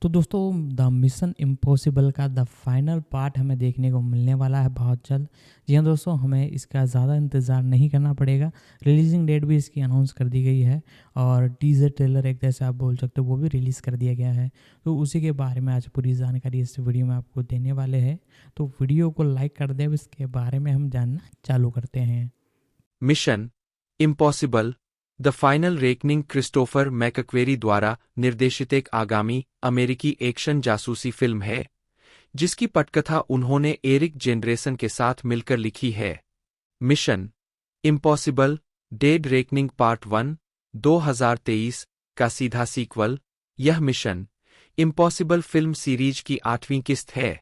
तो दोस्तों the mission impossible का द फाइनल पार्ट हमें देखने को मिलने वाला है बहुत जल्द। जी हाँ दोस्तों, हमें इसका ज़्यादा इंतज़ार नहीं करना पड़ेगा। रिलीजिंग डेट भी इसकी अनाउंस कर दी गई है और टीज़र ट्रेलर एक जैसे आप बोल सकते हो वो भी रिलीज़ कर दिया गया है। तो उसी के बारे में आज पूरी जानकारी इस वीडियो में आपको देने वाले हैं। तो वीडियो को लाइक कर दें, अब इसके बारे में हम जानना चालू करते हैं। Mission impossible the final Reckoning Christopher McQuarrie द्वारा निर्देशित एक आगामी अमेरिकी एक्शन जासूसी फिल्म है जिसकी पटकथा उन्होंने एरिक जेनरेसन के साथ मिलकर लिखी है। Mission impossible dead reckoning part 1 2023 का सीधा सीक्वल। यह मिशन इम्पॉसिबल फिल्म सीरीज की 8वीं किस्त है।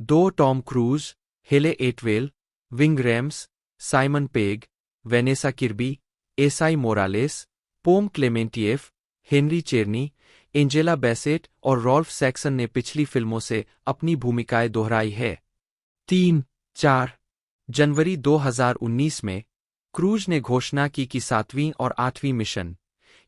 दो Tom Cruise, Hayley Atwell, Ving Rhames, Simon Pegg, Vanessa Kirby, Esai Morales, Pom Klementieff, Henry Czerny, Angela Bassett और रॉल्फ सैक्सन ने पिछली फिल्मों से अपनी भूमिकाएं दोहराई है। 3-4 जनवरी 2019 में क्रूज ने घोषणा की कि 7वीं और 8वीं मिशन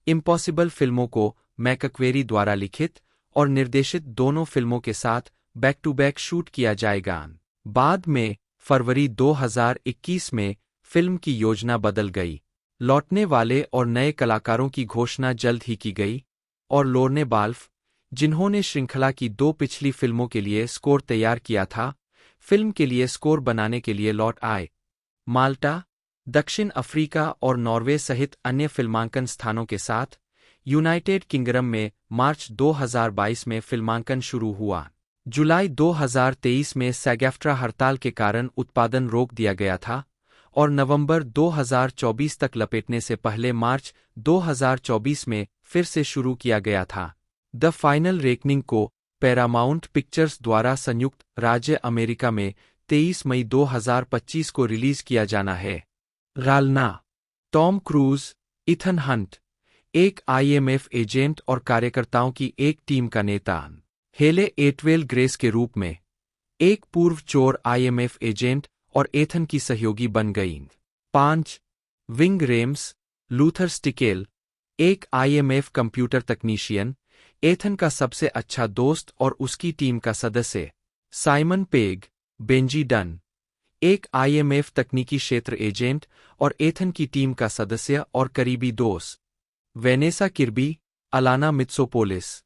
इम्पॉसिबल फिल्मों को मैकक्वेरी द्वारा लिखित और निर्देशित दोनों फिल्मों के साथ बैक टू बैक शूट किया जाएगा। बाद में फरवरी 2021 में फिल्म की योजना बदल गई। लौटने वाले और नए कलाकारों की घोषणा जल्द ही की गई और लोरने बाल्फ, जिन्होंने श्रृंखला की 2 पिछली फिल्मों के लिए स्कोर तैयार किया था, फिल्म के लिए स्कोर बनाने के लिए लौट आए। माल्टा, दक्षिण अफ्रीका और नॉर्वे सहित अन्य फिल्मांकन स्थानों के साथ यूनाइटेड किंगडम में मार्च 2022 में फिल्मांकन शुरू हुआ। जुलाई 2023 में सैगैफ्ट्रा हड़ताल के कारण उत्पादन रोक दिया गया था और नवंबर 2024 तक लपेटने से पहले मार्च 2024 में फिर से शुरू किया गया था। द फाइनल रेकनिंग को पैरामाउंट पिक्चर्स द्वारा संयुक्त राज्य अमेरिका में 23 मई 2025 को रिलीज किया जाना है। गालना टॉम क्रूज, इथन हंट, एक आईएमएफ एजेंट और कार्यकर्ताओं की एक टीम का नेता, हेले एटवेल ग्रेस के रूप में एक पूर्व चोर आईएमएफ एजेंट और एथन की सहयोगी बन गईं। 5 विंग रेम्स, लूथर स्टिकेल, एक आईएमएफ कंप्यूटर तकनीशियन, एथन का सबसे अच्छा दोस्त और उसकी टीम का सदस्य। साइमन पेग, बेंजी डन, एक आईएमएफ तकनीकी क्षेत्र एजेंट और एथन की टीम का सदस्य और करीबी दोस्त। वेनेसा किर्बी, अलाना मित्सोपोलिस,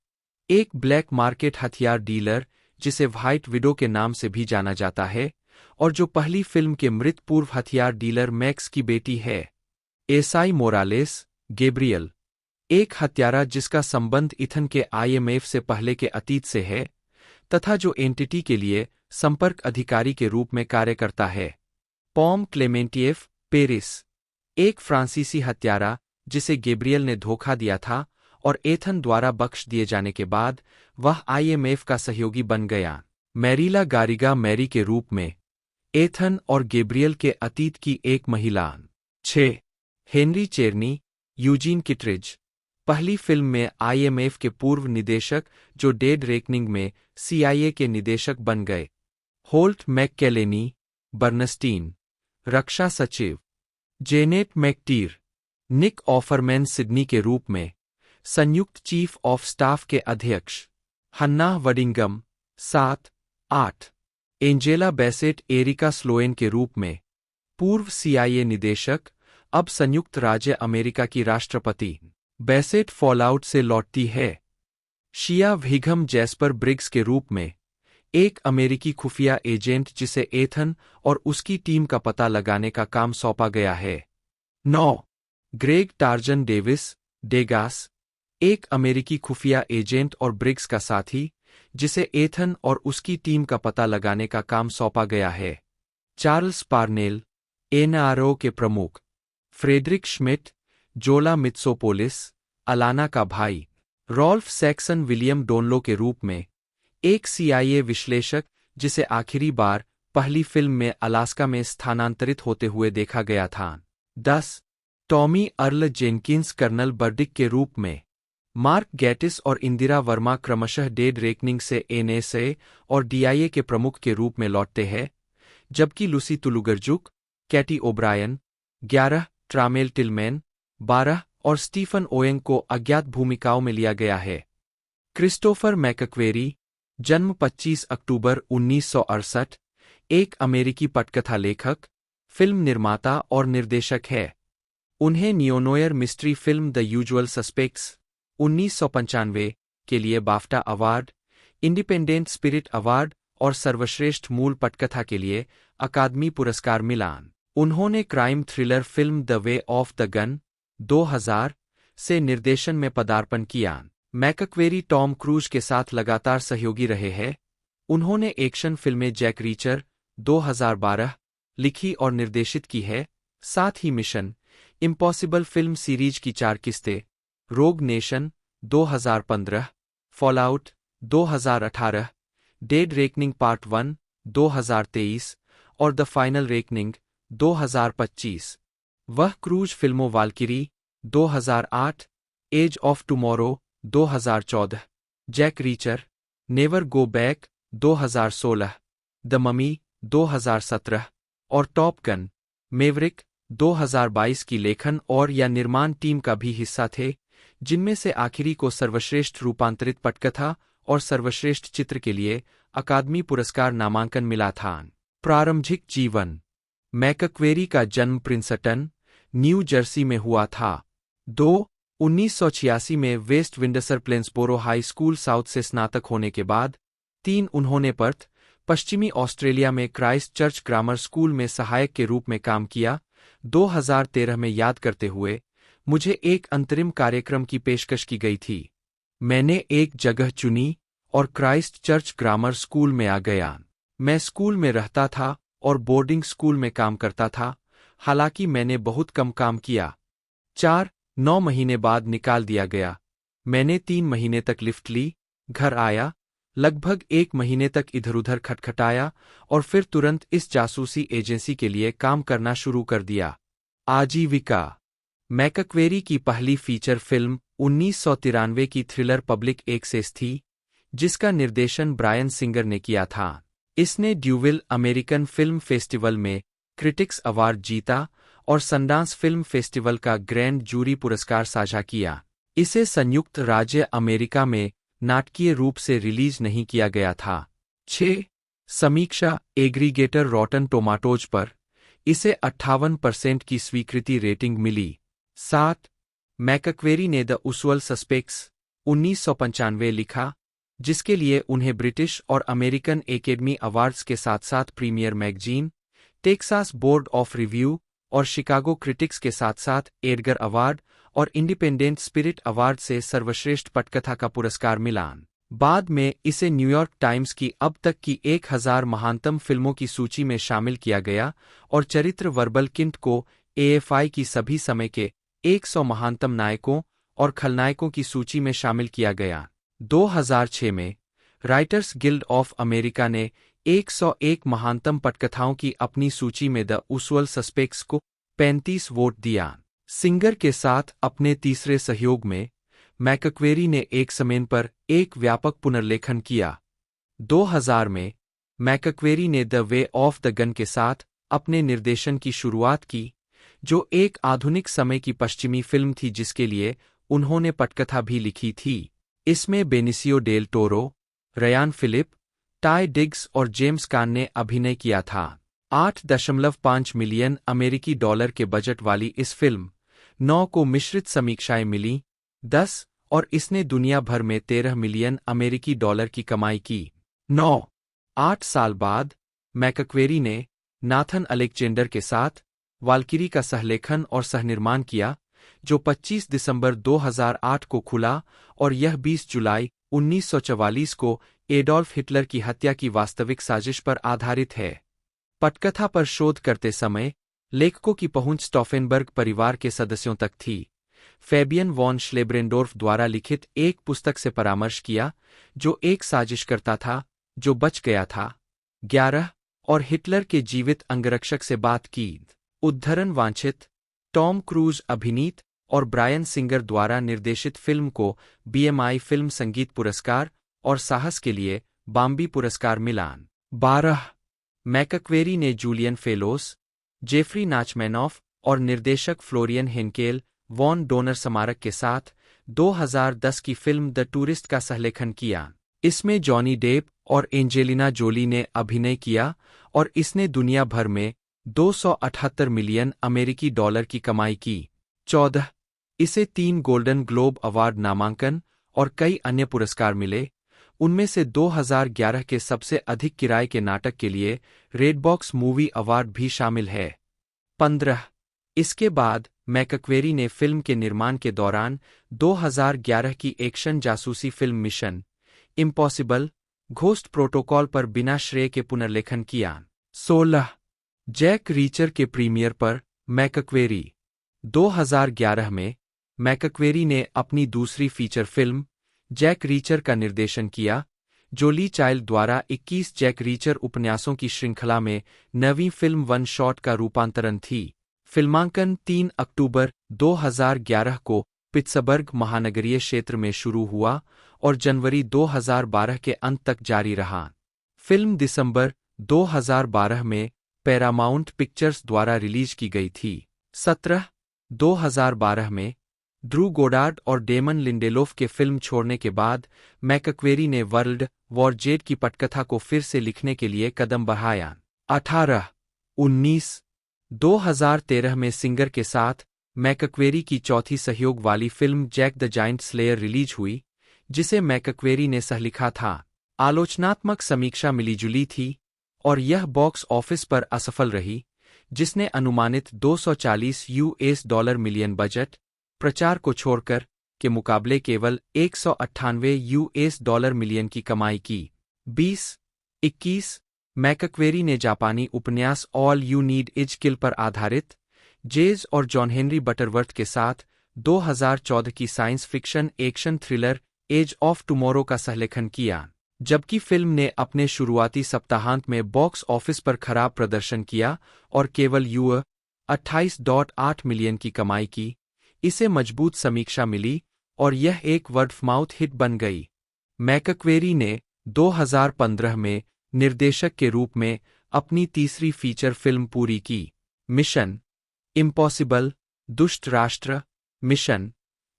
एक ब्लैक मार्केट हथियार डीलर जिसे व्हाइट विडो के नाम से भी जाना जाता है और जो पहली फिल्म के मृत पूर्व हथियार डीलर मैक्स की बेटी है। एसाई मोरालेस, गैब्रियल, एक हत्यारा जिसका संबंध इथन के आईएमएफ से पहले के अतीत से है तथा जो एंटिटी के लिए संपर्क अधिकारी के रूप में कार्य करता है। पॉम क्लेमेंटिएफ, पेरिस, एक फ्रांसीसी हत्यारा जिसे गैब्रियल ने धोखा दिया था और एथन द्वारा बख्श दिए जाने के बाद वह आईएमएफ का सहयोगी बन गया। मैरीला गारिगा, मैरी के रूप में एथन और गैब्रियल के अतीत की एक महिला। 6 हेनरी चेरनी, यूजीन किटरिज, पहली फिल्म में आईएमएफ के पूर्व निदेशक जो डेड रेकनिंग में सीआईए के निदेशक बन गए। होल्ट मैककेलेनी, बर्नस्टीन, रक्षा सचिव। जेनेट मैकटीर, निक ऑफरमैन, सिडनी के रूप में संयुक्त चीफ ऑफ स्टाफ के अध्यक्ष। Hannah Waddingham, 7-8, Angela Bassett, Erica Sloane के रूप में पूर्व सीआईए निदेशक, अब संयुक्त राज्य अमेरिका की राष्ट्रपति। बेसेट फॉलआउट से लौटती है। शिया विघम, जैस्पर ब्रिग्स के रूप में एक अमेरिकी खुफिया एजेंट जिसे एथन और उसकी टीम का पता लगाने का काम सौंपा गया है। 9 ग्रेग टार्जन डेविस, डेगास, एक अमेरिकी खुफिया एजेंट और ब्रिग्स का साथी जिसे एथन और उसकी टीम का पता लगाने का काम सौंपा गया है। चार्ल्स पार्नेल, एनआरओ के प्रमुख। फ्रेडरिक श्मिट, जोला मित्सोपोलिस, अलाना का भाई। रॉल्फ सैक्सन, विलियम डोनलो के रूप में एक सीआईए विश्लेषक जिसे आखिरी बार पहली फिल्म में अलास्का में स्थानांतरित होते हुए देखा गया था। 10 टॉमी अर्ल जेनकिंस, कर्नल बर्डिक के रूप में मार्क गैटिस और इंदिरा वर्मा क्रमशः डेड रेकनिंग से एनएसए और डीआईए के प्रमुख के रूप में लौटते हैं, जबकि लूसी तुलुगरजुक, कैटी ओब्रायन, 11 ट्रामेल टिलमैन, 12 और स्टीफन ओएंग को अज्ञात भूमिकाओं में लिया गया है। क्रिस्टोफर मैकक्वेरी, जन्म 25 अक्टूबर 1968, एक अमेरिकी पटकथा लेखक, फिल्म निर्माता और निर्देशक है। उन्हें neonoir mystery film The Usual Suspects 1995 के लिए BAFTA award, Independent spirit Award और सर्वश्रेष्ठ मूल पटकथा के लिए अकादमी पुरस्कार मिलान। उन्होंने crime thriller film the way of the gun 2000 से निर्देशन में पदार्पण किया। मैकक्वेरी टॉम क्रूज के साथ लगातार सहयोगी रहे हैं। उन्होंने एक्शन फिल्में जैक रीचर 2012 लिखी और निर्देशित की है, साथ ही मिशन इम्पॉसिबल फिल्म सीरीज की 4 किस्तें, रोग nation 2015, fallout 2018, dead reckoning part 1 2023 और द फाइनल रेकनिंग 2025। वह क्रूज फिल्मों Valkyrie 2008, edge of tomorrow 2014, Jack Reacher, never go back 2016, the mummy 2017 और टॉप गन मेवरिक 2022 की लेखन और या निर्माण टीम का भी हिस्सा थे, जिनमें से आखिरी को सर्वश्रेष्ठ रूपांतरित पटकथा और सर्वश्रेष्ठ चित्र के लिए अकादमी पुरस्कार नामांकन मिला था। प्रारंभिक जीवन। मैकक्वेरी का जन्म प्रिंसटन, न्यू जर्सी में हुआ था। 1986 में West Windsor Plainsboro High School South से स्नातक होने के बाद 3 उन्होंने पर्थ, पश्चिमी ऑस्ट्रेलिया में क्राइस्ट चर्च ग्रामर स्कूल में सहायक के रूप में काम किया। 2013 में याद करते हुए, मुझे एक अंतरिम कार्यक्रम की पेशकश की गई थी। मैंने एक जगह चुनी और क्राइस्ट चर्च ग्रामर स्कूल में आ गया। मैं स्कूल में रहता था और बोर्डिंग स्कूल में काम करता था, हालांकि मैंने बहुत कम काम किया। 9 महीने बाद निकाल दिया गया। मैंने 3 महीने तक लिफ्ट ली, घर आया, लगभग 1 महीने तक इधर-उधर खटखटाया और फिर तुरंत इस जासूसी एजेंसी के लिए काम करना शुरू कर दिया। आजीविका। मैकक्वेरी की पहली फीचर फिल्म 1993 की थ्रिलर पब्लिक एक्सेस थी, जिसका निर्देशन ब्रायन सिंगर ने किया था। इसने ड्यूविल अमेरिकन फिल्म फेस्टिवल में क्रिटिक्स अवार्ड जीता और सनडांस फिल्म फेस्टिवल का ग्रैंड जूरी पुरस्कार साझा किया। इसे संयुक्त राज्य अमेरिका में नाटकीय रूप से रिलीज नहीं किया गया था। 6 समीक्षा एग्रीगेटर रॉटन टोमाटोज पर इसे 58% की स्वीकृति रेटिंग मिली। 7 मैकक्वेरी ने द यूजुअल सस्पेक्ट्स 1995 लिखा, जिसके लिए उन्हें ब्रिटिश और अमेरिकन एकेडमी अवार्ड्स के साथ-साथ premiere magazine, Texas board of review और शिकागो क्रिटिक्स के साथ-साथ एडगर अवार्ड और इंडिपेंडेंट स्पिरिट अवार्ड से सर्वश्रेष्ठ पटकथा का पुरस्कार मिला। बाद में इसे न्यूयॉर्क टाइम्स की अब तक की 1000 महानतम फिल्मों की सूची में शामिल किया गया और चरित्र वर्बल किंट को AFI की सभी समय के 100 महानतम नायकों और खलनायकों की सूची में शामिल किया गया। 2006 में राइटर्स गिल्ड ऑफ अमेरिका ने 101 महानतम पटकथाओं की अपनी सूची में द यूजुअल सस्पेक्ट्स को 35 वोट दिया। सिंगर के साथ अपने तीसरे सहयोग में मैकक्वेरी ने एक समय पर एक व्यापक पुनर्लेखन किया। 2000 में मैकक्वेरी ने the way of the gun के साथ अपने निर्देशन की शुरुआत की, जो एक आधुनिक समय की पश्चिमी फिल्म थी जिसके लिए उन्होंने पटकथा भी लिखी थी। इसमें Benicio Del Toro, Ryan Phillippe, Tye Diggs और जेम्स कान ने अभिनय किया था। 8.5 मिलियन अमेरिकी डॉलर के बजट वाली इस फिल्म 9 को मिश्रित समीक्षाएं मिलीं, 10 और इसने दुनिया भर में 13 मिलियन अमेरिकी डॉलर की कमाई की। 8 साल बाद मैकक्वेरी ने नाथन अलेक्जेंडर के साथ वाल्किरी का सहलेखन और सहनिर्माण किया, जो 25 दिसंबर 2008 को खुला और यह 20 जुलाई 1944 को एडोल्फ हिटलर की हत्या की वास्तविक साजिश पर आधारित है। पटकथा पर शोध करते समय लेखकों की पहुंच स्टॉफेनबर्ग परिवार के सदस्यों तक थी। फैबियन वॉन श्लेब्रेंडोर्फ द्वारा लिखित एक पुस्तक से परामर्श किया, जो एक साजिश करता था जो बच गया था। 11 और हिटलर के जीवित अंगरक्षक से बात की। उद्धरण वांछित। टॉम क्रूज अभिनीत और ब्रायन सिंगर द्वारा निर्देशित फिल्म को BMI फिल्म संगीत पुरस्कार और साहस के लिए बाम्बी पुरस्कार मिलान। 12 मैकक्वेरी ने जूलियन फेलोस, जेफरी नाचमैनॉफ और निर्देशक फ्लोरियन हेनकेल वॉन डोनर स्मारक के साथ 2010 की फिल्म द टूरिस्ट का सहलेखन किया। इसमें जॉनी डेप और एंजेलिना जोली ने अभिनय किया और इसने दुनिया भर में 278 मिलियन अमेरिकी डॉलर की कमाई की। 14 इसे 3 गोल्डन ग्लोब अवार्ड नामांकन और कई अन्य पुरस्कार मिले, उनमें से 2011 के सबसे अधिक किराए के नाटक के लिए रेडबॉक्स मूवी अवार्ड भी शामिल है। 15 इसके बाद मैकक्वेरी ने फिल्म के निर्माण के दौरान 2011 की एक्शन जासूसी film mission impossible ghost protocol पर बिना श्रेय के पुनर्लेखन किया। 16 जैक रीचर के प्रीमियर पर मैकक्वेरी 2011 में मैकक्वेरी ने अपनी दूसरी फीचर फिल्म जैक रीचर का निर्देशन किया, जो ली चाइल्ड द्वारा 21 जैक रीचर उपन्यासों की श्रृंखला में नवीं फिल्म वन शॉट का रूपांतरण थी। फिल्मांकन 3 अक्टूबर 2011 को पिट्सबर्ग महानगरीय क्षेत्र में शुरू हुआ और जनवरी 2012 के अंत तक जारी रहा। फिल्म दिसंबर 2012 में पैरामाउंट पिक्चर्स द्वारा रिलीज की गई थी। 17 2012 में ड्रू गोडार्ड और डेमन लिंडेलोफ के फिल्म छोड़ने के बाद मैकक्वेरी ने वर्ल्ड वॉर जेड की पटकथा को फिर से लिखने के लिए कदम बढ़ाया। 18-19 2013 में सिंगर के साथ मैकक्वेरी की चौथी सहयोग वाली film Jack the giant slayer release हुई, जिसे मैकक्वेरी ने सहलिखा था। आलोचनात्मक समीक्षा मिलीजुली थी और यह बॉक्स ऑफिस पर असफल रही, जिसने अनुमानित $240 मिलियन बजट प्रचार को छोड़कर के मुकाबले केवल $198 मिलियन की कमाई की। 20-21 मैकक्वेरी ने जापानी उपन्यास ऑल यू नीड इज किल पर आधारित जेज और जॉन हेनरी बटरवर्थ के साथ 2014 की science fiction action thriller edge of tomorrow का सहलेखन किया, जबकि फिल्म ने अपने शुरुआती सप्ताहांत में बॉक्स ऑफिस पर खराब प्रदर्शन किया और केवल $28.8 मिलियन की कमाई की। इसे मजबूत समीक्षा मिली और यह एक वर्ड ऑफ माउथ हिट बन गई। मैकक्वेरी ने 2015 में निर्देशक के रूप में अपनी तीसरी फीचर फिल्म पूरी की, मिशन इम्पॉसिबल दुष्ट राष्ट्र। मिशन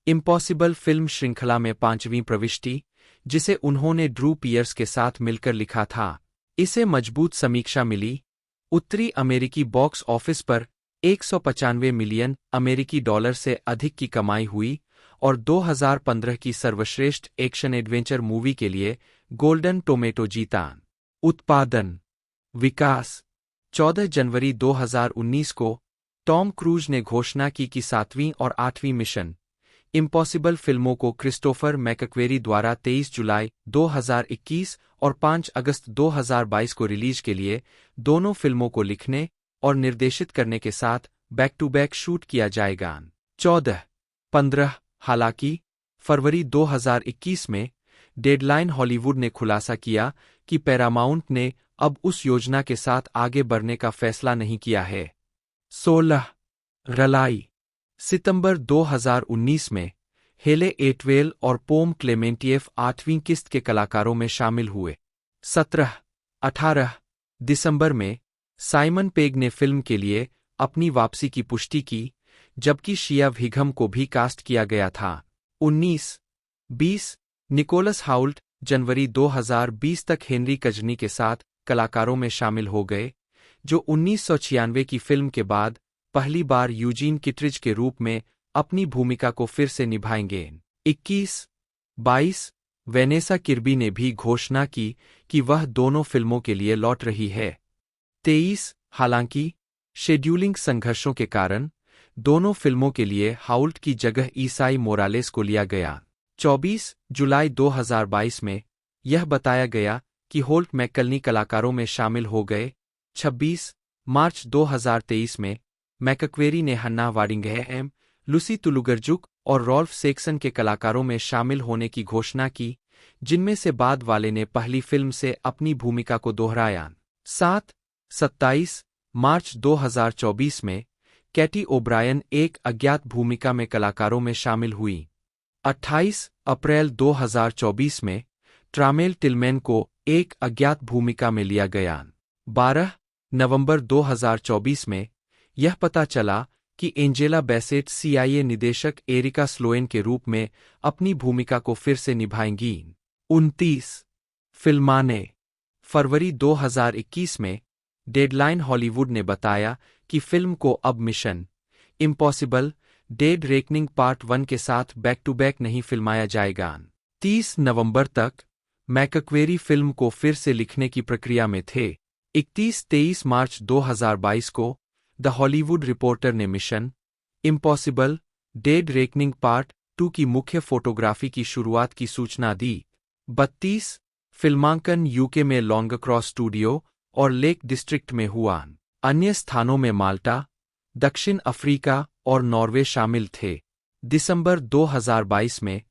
इम्पॉसिबल फिल्म श्रृंखला में 5वीं प्रविष्टि, जिसे उन्होंने ड्रू पियर्स के साथ मिलकर लिखा था। इसे मजबूत समीक्षा मिली। उत्तरी अमेरिकी बॉक्स ऑफिस पर 195 मिलियन अमेरिकी डॉलर से अधिक की कमाई हुई और 2015 की सर्वश्रेष्ठ एक्शन एडवेंचर मूवी के लिए गोल्डन टोमेटो जीता। उत्पादन विकास 14 जनवरी 2019 को टॉम क्रूज ने घोषणा की कि 7वीं और 8वीं मिशन इम्पॉसिबल फिल्मों को क्रिस्टोफर मैकक्वेरी द्वारा 23 जुलाई 2021 और 5 अगस्त 2022 को रिलीज के लिए दोनों फिल्मों को लिखने और निर्देशित करने के साथ बैक टू बैक शूट किया जाएगा। 14-15 हालांकि फरवरी 2021 में डेडलाइन हॉलीवुड ने खुलासा किया कि पैरामाउंट ने अब उस योजना के साथ आगे बढ़ने का फैसला नहीं किया है। 16 रलाई सितंबर 2019 में हेले एटवेल और पोम क्लेमेंटिएफ 8वीं किस्त के कलाकारों में शामिल हुए। 17-18 दिसंबर में साइमन पेग ने फिल्म के लिए अपनी वापसी की पुष्टि की, जबकि शिया विघम को भी कास्ट किया गया था। 19-20 निकोलस हाउल्ट जनवरी 2020 तक हेनरी कजनी के साथ कलाकारों में शामिल हो गए, जो 1996 की फिल्म के बाद पहली बार यूजीन किटरिज के रूप में अपनी भूमिका को फिर से निभाएंगे। 21-22 वेनेसा किर्बी ने भी घोषणा की कि वह दोनों फिल्मों के लिए लौट रही है। 23 हालांकि शेड्यूलिंग संघर्षों के कारण दोनों फिल्मों के लिए हाउल्ट की जगह ईसाई मोरालेस को लिया गया। 24 जुलाई 2022 में यह बताया गया कि होल्ट मैककलनी कलाकारों में शामिल हो गए। 26 मार्च 2023 में मैकक्वेरी ने हन्ना वाडिंगहैम, लुसी तुलुगरजुक और रॉल्फ सेक्सन के कलाकारों में शामिल होने की घोषणा की, जिनमें से बाद वाले ने पहली फिल्म से अपनी भूमिका को दोहराया। 27 मार्च 2024 में कैटी ओब्रायन एक अज्ञात भूमिका में कलाकारों में शामिल हुई। 28 अप्रैल 2024 में ट्रामेल टिलमैन को एक अज्ञात भूमिका में लिया गया। 12 नवंबर 2024 में यह पता चला कि एंजेला बेसेट CIA निदेशक एरिका स्लोएन के रूप में अपनी भूमिका को फिर से निभाएंगी। 29 फिल्माने फरवरी 2021 में डेडलाइन हॉलीवुड ने बताया कि फिल्म को अब mission impossible dead reckoning part 1 के साथ बैक टू बैक नहीं फिल्माया जाएगा। 30 नवंबर तक मैकक्वेरी फिल्म को फिर से लिखने की प्रक्रिया में थे। 31-23 मार्च 2022 को द हॉलीवुड रिपोर्टर ने mission impossible dead reckoning part 2 की मुख्य फोटोग्राफी की शुरुआत की सूचना दी। 32 फिल्मांकन यूके में लॉन्गक्रॉस स्टूडियो और लेक डिस्ट्रिक्ट में हुआ। अन्य स्थानों में माल्टा, दक्षिण अफ्रीका और नॉर्वे शामिल थे। दिसंबर 2022 में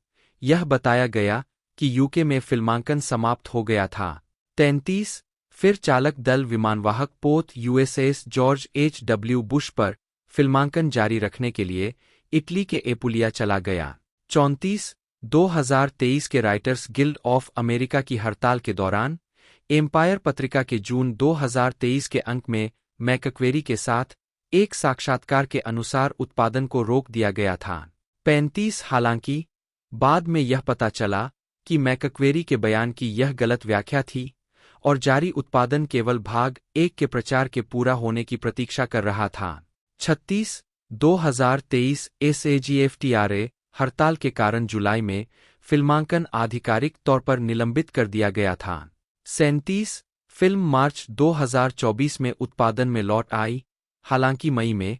यह बताया गया कि यूके में फिल्मांकन समाप्त हो गया था। 33 फिर चालक दल विमानवाहक पोत USS जॉर्ज H.W. बुश पर फिल्मांकन जारी रखने के लिए इटली के एपुलिया चला गया। 34 2023 के राइटर्स गिल्ड ऑफ अमेरिका की हड़ताल के दौरान एम्पायर पत्रिका के जून 2023 के अंक में मैकक्वेरी के साथ एक साक्षात्कार के अनुसार उत्पादन को रोक दिया गया था। 35 हालांकि बाद में यह पता चला कि मैकक्वेरी के बयान की यह गलत व्याख्या थी और जारी उत्पादन केवल भाग 1 के प्रचार के पूरा होने की प्रतीक्षा कर रहा था। 36 2023 SAG-AFTRA हड़ताल के कारण जुलाई में फिल्मांकन आधिकारिक तौर पर निलंबित कर दिया गया था। 37 फिल्म मार्च 2024 में उत्पादन में लौट आई, हालांकि मई में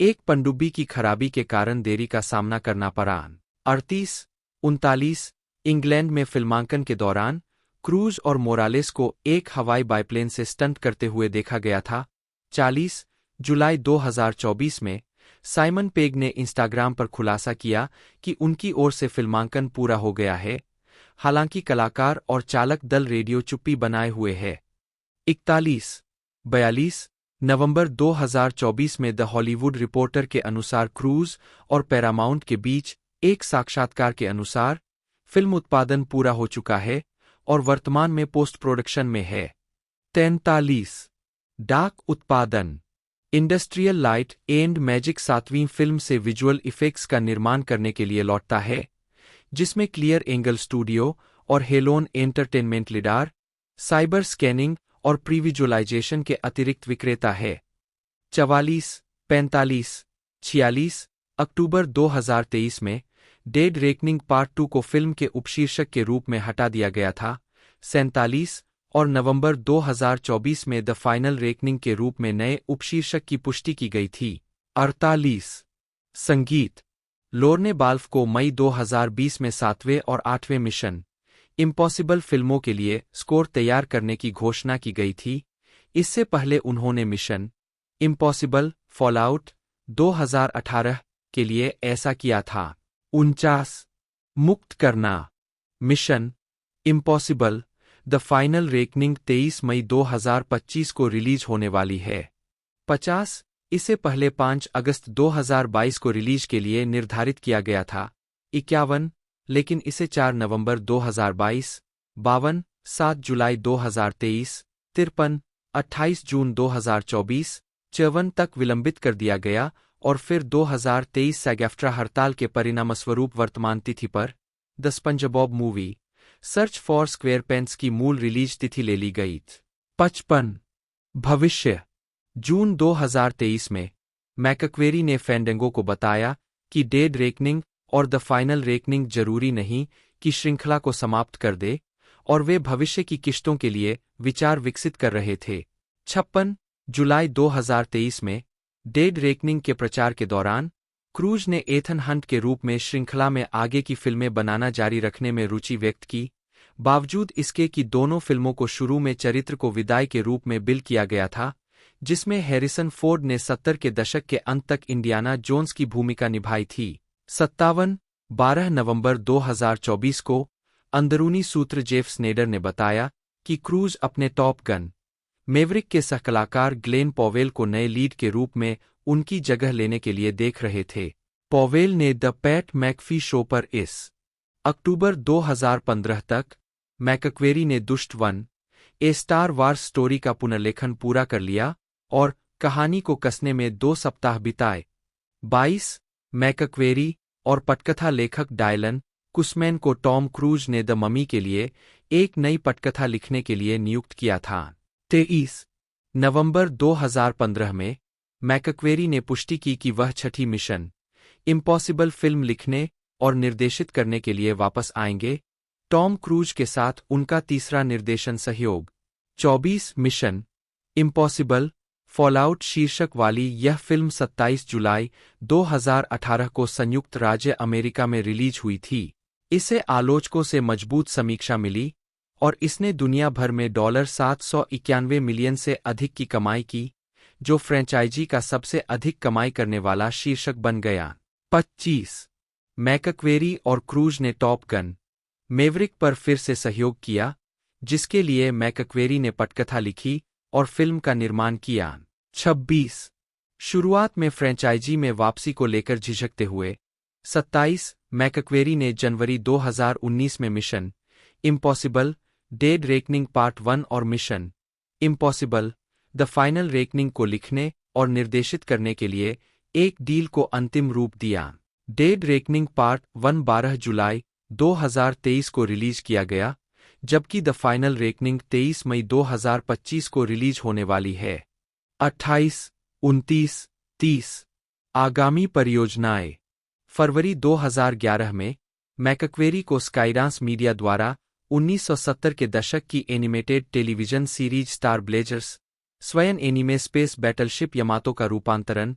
एक पनडुब्बी की खराबी के कारण देरी का सामना करना पड़ा। 38 39 इंग्लैंड में फिल्मांकन के दौरान क्रूज और मोरालेस को एक हवाई बाइप्लेन से स्टंट करते हुए देखा गया था। 40 जुलाई 2024 में साइमन पेग ने इंस्टाग्राम पर खुलासा किया कि उनकी ओर से फिल्मांकन पूरा हो गया है, हालांकि कलाकार और चालक दल रेडियो चुप्पी बनाए हुए है। 41 नवंबर 2024 में द हॉलीवुड रिपोर्टर के अनुसार क्रूज और पैरामाउंट के बीच एक साक्षात्कार के अनुसार फिल्म उत्पादन पूरा हो चुका है और वर्तमान में पोस्ट प्रोडक्शन में है। 43 डाक उत्पादन इंडस्ट्रियल लाइट एंड मैजिक 7वीं फिल्म से विजुअल इफेक्ट्स का निर्माण करने के लिए लौटता है, जिसमें क्लियर एंगल स्टूडियो और Halon Entertainment lidar, cyber scanning और प्रीविजुअलाइजेशन के अतिरिक्त विक्रेता है। 44 45 46 अक्टूबर 2023 में डेड रेकनिंग पार्ट 2 को फिल्म के उपशीर्षक के रूप में हटा दिया गया था। 47 और नवंबर 2024 में द फाइनल रेकनिंग के रूप में नए उपशीर्षक की पुष्टि की गई थी। 48 संगीत लोरने बाल्फ को मई 2020 में 7वें और 8वें मिशन इम्पॉसिबल फिल्मों के लिए स्कोर तैयार करने की घोषणा की गई थी। इससे पहले उन्होंने मिशन इम्पॉसिबल फॉलआउट 2018 के लिए ऐसा किया था। 49 मुक्त करना mission impossible the final reckoning 23 मई 2025 को रिलीज होने वाली है। 50 इसे पहले 5 अगस्त 2022 को रिलीज के लिए निर्धारित किया गया था। 51 लेकिन इसे 4 नवंबर 2022, 52 7 जुलाई 2023, 53 28 जून 2024, 54 तक विलंबित कर दिया गया और फिर 2023 सैग-एफ्ट्रा हड़ताल के परिणामस्वरूप वर्तमान तिथि पर The SpongeBob Movie Search for SquarePants की मूल रिलीज तिथि ले ली गई। 55 भविष्य जून 2023 में मैकक्वेरी ने फैंडेंगो को बताया कि डेड रेकनिंग और द फाइनल रेकनिंग जरूरी नहीं कि श्रृंखला को समाप्त कर दे और वे भविष्य की किश्तों के लिए विचार विकसित कर रहे थे। 56 जुलाई 2023 में डेड रेकनिंग के प्रचार के दौरान क्रूज ने एथन हंट के रूप में श्रृंखला में आगे की फिल्में बनाना जारी रखने में रुचि व्यक्त की, बावजूद इसके कि दोनों फिल्मों को शुरू में चरित्र को विदाई के रूप में बिल किया गया था, जिसमें हैरिसन फोर्ड ने 70 के दशक के अंत तक इंडियाना जोन्स की भूमिका निभाई थी। 57 12 नवंबर 2024 को अंदरूनी सूत्र जेफ स्नेडर ने बताया कि क्रूज अपने टॉप गन मेवरिक के सहकलाकार ग्लेन पॉवेल को नए लीड के रूप में उनकी जगह लेने के लिए देख रहे थे। पॉवेल ने द पैट मैकफी शो पर इस अक्टूबर 2015 तक मैकक्वेरी ने दुष्ट वन ए स्टार वार्स स्टोरी का पुनर्लेखन पूरा कर लिया और कहानी को कसने में 2 सप्ताह बिताए। 22 मैकक्वेरी और पटकथा लेखक डायलन कुसमैन को टॉम क्रूज ने द ममी के लिए एक नई पटकथा लिखने के लिए नियुक्त किया था। 23 नवंबर 2015 में मैकक्वेरी ने पुष्टि की कि वह छठी मिशन इम्पॉसिबल फिल्म लिखने और निर्देशित करने के लिए वापस आएंगे, टॉम क्रूज के साथ उनका तीसरा निर्देशन सहयोग। 24 मिशन इम्पॉसिबल फॉलआउट शीर्षक वाली यह फिल्म 27 जुलाई 2018 को संयुक्त राज्य अमेरिका में रिलीज हुई थी। इसे आलोचकों से मजबूत समीक्षा मिली और इसने दुनिया भर में $791 मिलियन से अधिक की कमाई की, जो फ्रेंचाइजी का सबसे अधिक कमाई करने वाला शीर्षक बन गया। 25 मैकक्वेरी और क्रूज ने टॉप गन मैवरिक पर फिर से सहयोग किया, जिसके लिए मैकक्वेरी ने पटकथा लिखी और फिल्म का निर्माण किया। 26 शुरुआत में फ्रेंचाइजी में वापसी को लेकर झिझकते हुए 27 मैकक्वेरी ने जनवरी 2019 में mission impossible dead reckoning part 1 और mission impossible the final reckoning को लिखने और निर्देशित करने के लिए एक डील को अंतिम रूप दिया। डेड रेकनिंग पार्ट 1 12 जुलाई 2023 को रिलीज किया गया, जबकि द फाइनल रेकनिंग 23 मई 2025 को रिलीज होने वाली है। 28, 29, 30 आगामी परियोजनाएं। फरवरी 2011 में मैकक्वेरी को स्काईडांस मीडिया द्वारा 1970 के दशक की animated television series star blazers स्वयं एनीमे स्पेस बैटलशिप यमातो का रूपांतरण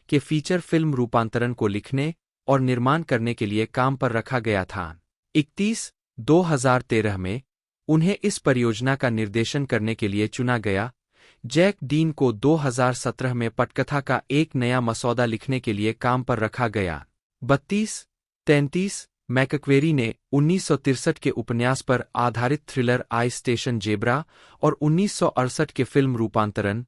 के फीचर फिल्म रूपांतरण को लिखने और निर्माण करने के लिए काम पर रखा गया था। 31, 2013 में उन्हें इस परियोजना का निर्देशन करने के लिए चुना गया। जैक डीन को 2017 में पटकथा का एक नया मसौदा लिखने के लिए काम पर रखा गया। 32, 33 मैकक्वेरी ने 1963 के उपन्यास पर आधारित थ्रिलर आई स्टेशन जेब्रा और 1968 के फिल्म रूपांतरण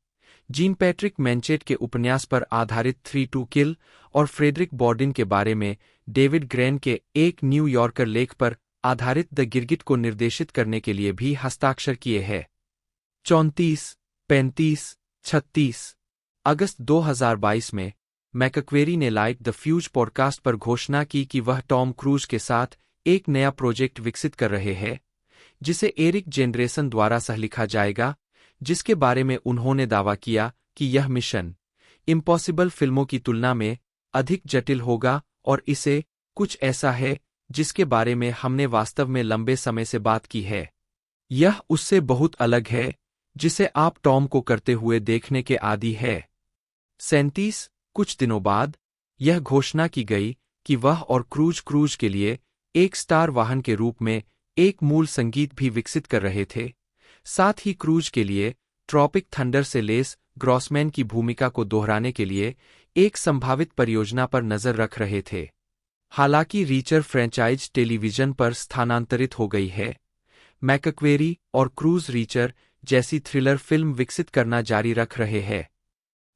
जीन पैट्रिक मैनचेट के उपन्यास पर आधारित 3 to किल और फ्रेडरिक बॉर्डिन के बारे में डेविड ग्रेन के एक न्यूयॉर्कर लेख पर आधारित द गिरगिट को निर्देशित करने के लिए भी हस्ताक्षर किए हैं। 34, 35, 36 अगस्त 2022 में मैकक्वेरी ने लाइट द फ्यूज पॉडकास्ट पर घोषणा की कि वह टॉम क्रूज के साथ एक नया प्रोजेक्ट विकसित कर रहे हैं, जिसे एरिक जेनरेसन द्वारा सह लिखा जाएगा, जिसके बारे में उन्होंने दावा किया कि यह मिशन इम्पॉसिबल फिल्मों की तुलना में अधिक जटिल होगा और इसे कुछ ऐसा है जिसके बारे में हमने वास्तव में लंबे समय से बात की है। यह उससे बहुत अलग है जिसे आप टॉम को करते हुए देखने के आदी है। 37 कुछ दिनों बाद यह घोषणा की गई कि वह और क्रूज के लिए एक स्टार वाहन के रूप में एक मूल संगीत भी विकसित कर रहे थे, साथ ही क्रूज के लिए ट्रॉपिक थंडर से लेस ग्रॉसमैन की भूमिका को दोहराने के लिए एक संभावित परियोजना पर नजर रख रहे थे। हालांकि रीचर फ्रेंचाइज टेलीविजन पर स्थानांतरित हो गई है, मैकक्वेरी और क्रूज रीचर जैसी थ्रिलर फिल्म विकसित करना जारी रख रहे हैं।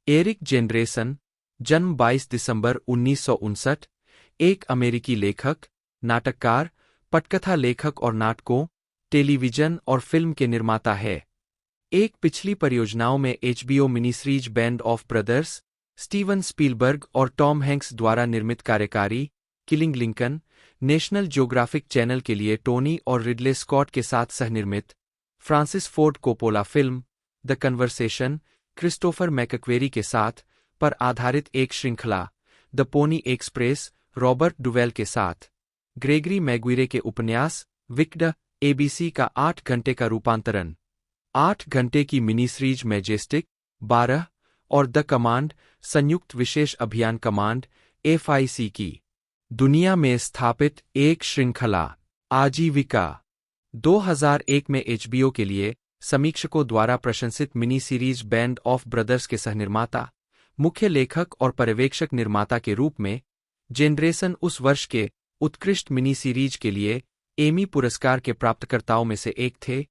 एरिक जेनरेसन, जन्म 22 दिसंबर 1959, एक अमेरिकी लेखक, नाटककार, पटकथा लेखक और नाटकों, टेलीविजन और फिल्म के निर्माता है। एक पिछली परियोजनाओं में HBO mini series Band of Brothers, Steven Spielberg और टॉम हैंक्स द्वारा निर्मित कार्यकारी Killing Lincoln, National Geographic Channel के लिए टोनी और रिडले स्कॉट के साथ सहनिर्मित Francis Ford Coppola film The Conversation Christopher McQuarrie के साथ पर आधारित एक श्रृंखला The Pony Express Robert Duvall के साथ ग्रेगरी मैग्विरे के उपन्यास विक्ड ABC का 8 घंटे का रूपांतरण 8 घंटे की मिनी सीरीज मैजेस्टिक 12 और द कमांड संयुक्त विशेष अभियान कमांड FIC की दुनिया में स्थापित एक श्रृंखला आजीविका 2001 में HBO के लिए समीक्षकों द्वारा प्रशंसित mini series Band of brothers के सहनिर्माता, मुख्य लेखक और पर्यवेक्षक निर्माता के रूप में जेनरेसन उस वर्ष के उत्कृष्ट मिनी सीरीज के लिए एमी पुरस्कार के प्राप्तकर्ताओं में से एक थे,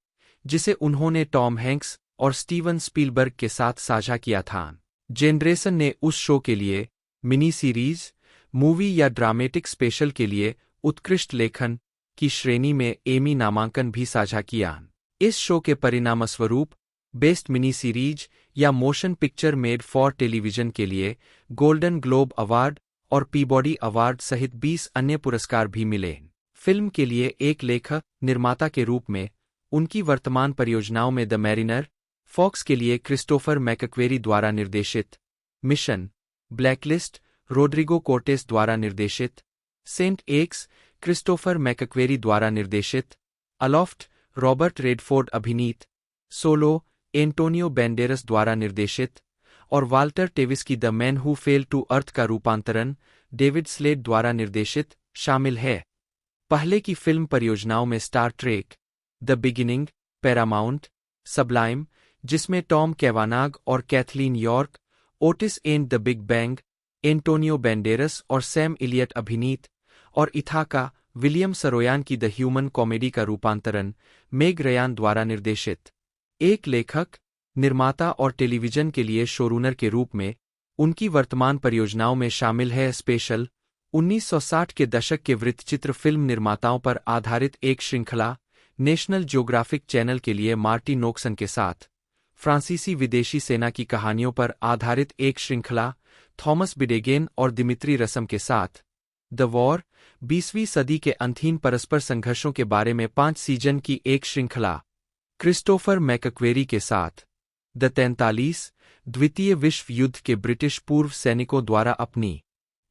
जिसे उन्होंने टॉम हैंक्स और स्टीवन स्पीलबर्ग के साथ साझा किया था। जेनरेसन ने उस शो के लिए मिनी सीरीज, मूवी या ड्रामेटिक स्पेशल के लिए उत्कृष्ट लेखन की श्रेणी में एमी नामांकन भी साझा किया। इस शो के परिणामस्वरूप बेस्ट मिनी सीरीज या motion picture made for television के लिए गोल्डन ग्लोब अवार्ड और पीबॉडी अवार्ड सहित 20 अन्य पुरस्कार भी मिले। फिल्म के लिए एक लेखक निर्माता के रूप में उनकी वर्तमान परियोजनाओं में द मैरिनर, फॉक्स के लिए क्रिस्टोफर मैकक्वेरी द्वारा निर्देशित मिशन, ब्लैकलिस्ट, रोड्रिगो कोर्टेस द्वारा निर्देशित सेंट एक्स, क्रिस्टोफर मैकक्वेरी द्वारा निर्देशित अलोफ्ट, रॉबर्ट रेडफोर्ड अभिनीत सोलो, एंटोनियो बैंडेरस द्वारा निर्देशित और वाल्टर टेविस की the man who fell to earth का रूपांतरण डेविड स्लेड द्वारा निर्देशित शामिल है। पहले की फिल्म परियोजनाओं में Star Trek, the beginning, Paramount, Sublime, जिसमें टॉम कैवानाग और Kathleen York, Otis and the big bang, Antonio बैंडेरस और सैम इलियट अभिनीत, और इथाका, विलियम सरोयान की द ह्यूमन कॉमेडी का रूपांतरण मेग रयान द्वारा निर्देशित। एक लेखक, निर्माता और टेलीविजन के लिए शोरूनर के रूप में उनकी वर्तमान परियोजनाओं में शामिल है स्पेशल, 1960 के दशक के वृत्तचित्र फिल्म निर्माताओं पर आधारित एक श्रृंखला, नेशनल ज्योग्राफिक चैनल के लिए मार्टी नोक्सन के साथ, फ्रांसीसी विदेशी सेना की कहानियों पर आधारित एक श्रृंखला, थॉमस बिडेगेन और दिमित्री रसम के साथ, द वॉर, 20वीं सदी के अंतहीन परस्पर संघर्षों के बारे में 5 सीजन की एक श्रृंखला, क्रिस्टोफर मैकक्वेरी के साथ, द 43, द्वितीय विश्व युद्ध के ब्रिटिश पूर्व सैनिकों द्वारा अपनी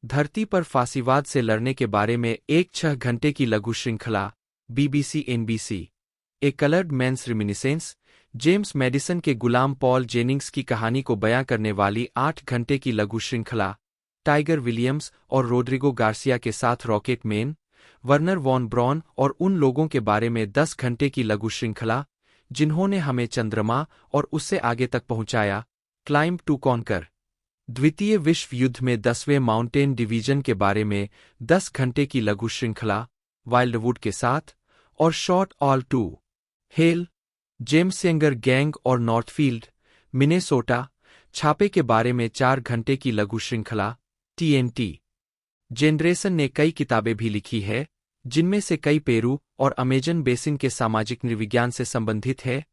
धरती पर फांसीवाद से लड़ने के बारे में एक 6 घंटे की लघु श्रृंखला, BBC NBC, ए कलर्ड मैन्स रिमिनिसेंस, जेम्स मैडिसन के गुलाम पॉल जेनिंग्स की कहानी को बयां करने वाली 8 घंटे की लघु श्रृंखला, टाइगर विलियम्स और रोड्रिगो गार्सिया के साथ rocket man, Wernher von Braun और उन लोगों के बारे में 10 घंटे की लघु श्रृंखला जिन्होंने हमें चंद्रमा और उससे आगे तक पहुंचाया, क्लाइंब टू कॉन्कर, द्वितीय विश्व युद्ध में 10वें माउंटेन डिवीजन के बारे में 10 घंटे की लघु श्रृंखला, वाइल्डवुड के साथ, और shot all to hell, James Younger gang और नॉर्थफील्ड, मिनेसोटा, छापे के बारे में 4 घंटे की लघु श्रृंखला, TNT। जेनरेशन ने कई किताबें भी लिखी है, जिनमें से कई पेरू और अमेजन बेसिन के सामाजिक नृविज्ञान से संबंधित है,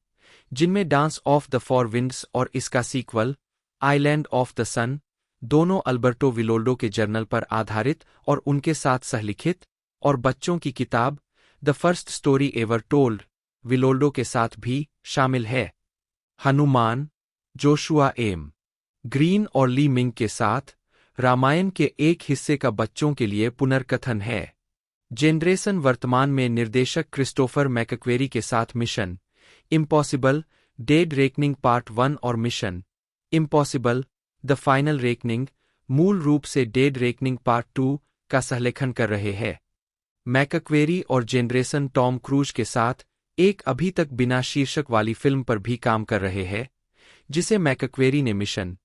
जिनमें dance of the four winds और इसका सीक्वल, आइलैंड ऑफ द सन, दोनों अल्बर्टो विलोल्डो के जर्नल पर आधारित और उनके साथ सहलिखित, और बच्चों की किताब, The First Story Ever Told, Villoldo के साथ भी शामिल है। Hanuman, Joshua M. ग्रीन और ली मिंग के साथ, रामायण के एक हिस्से का बच्चों के लिए पुनर्कथन है। जेनरेशन वर्तमान में निर्देशक क्रिस्टोफर मैकक्वेरी के साथ mission impossible, dead reckoning part 1 और mission impossible, the final reckoning, मूल रूप से डेड रेकनिंग पार्ट 2 का सहलेखन कर रहे हैं। मैकक्वेरी और जेनरेशन टॉम क्रूज के साथ एक अभी तक बिना शीर्षक वाली फिल्म पर भी काम कर रहे हैं, जिसे मैकक्वेरी ने मिशन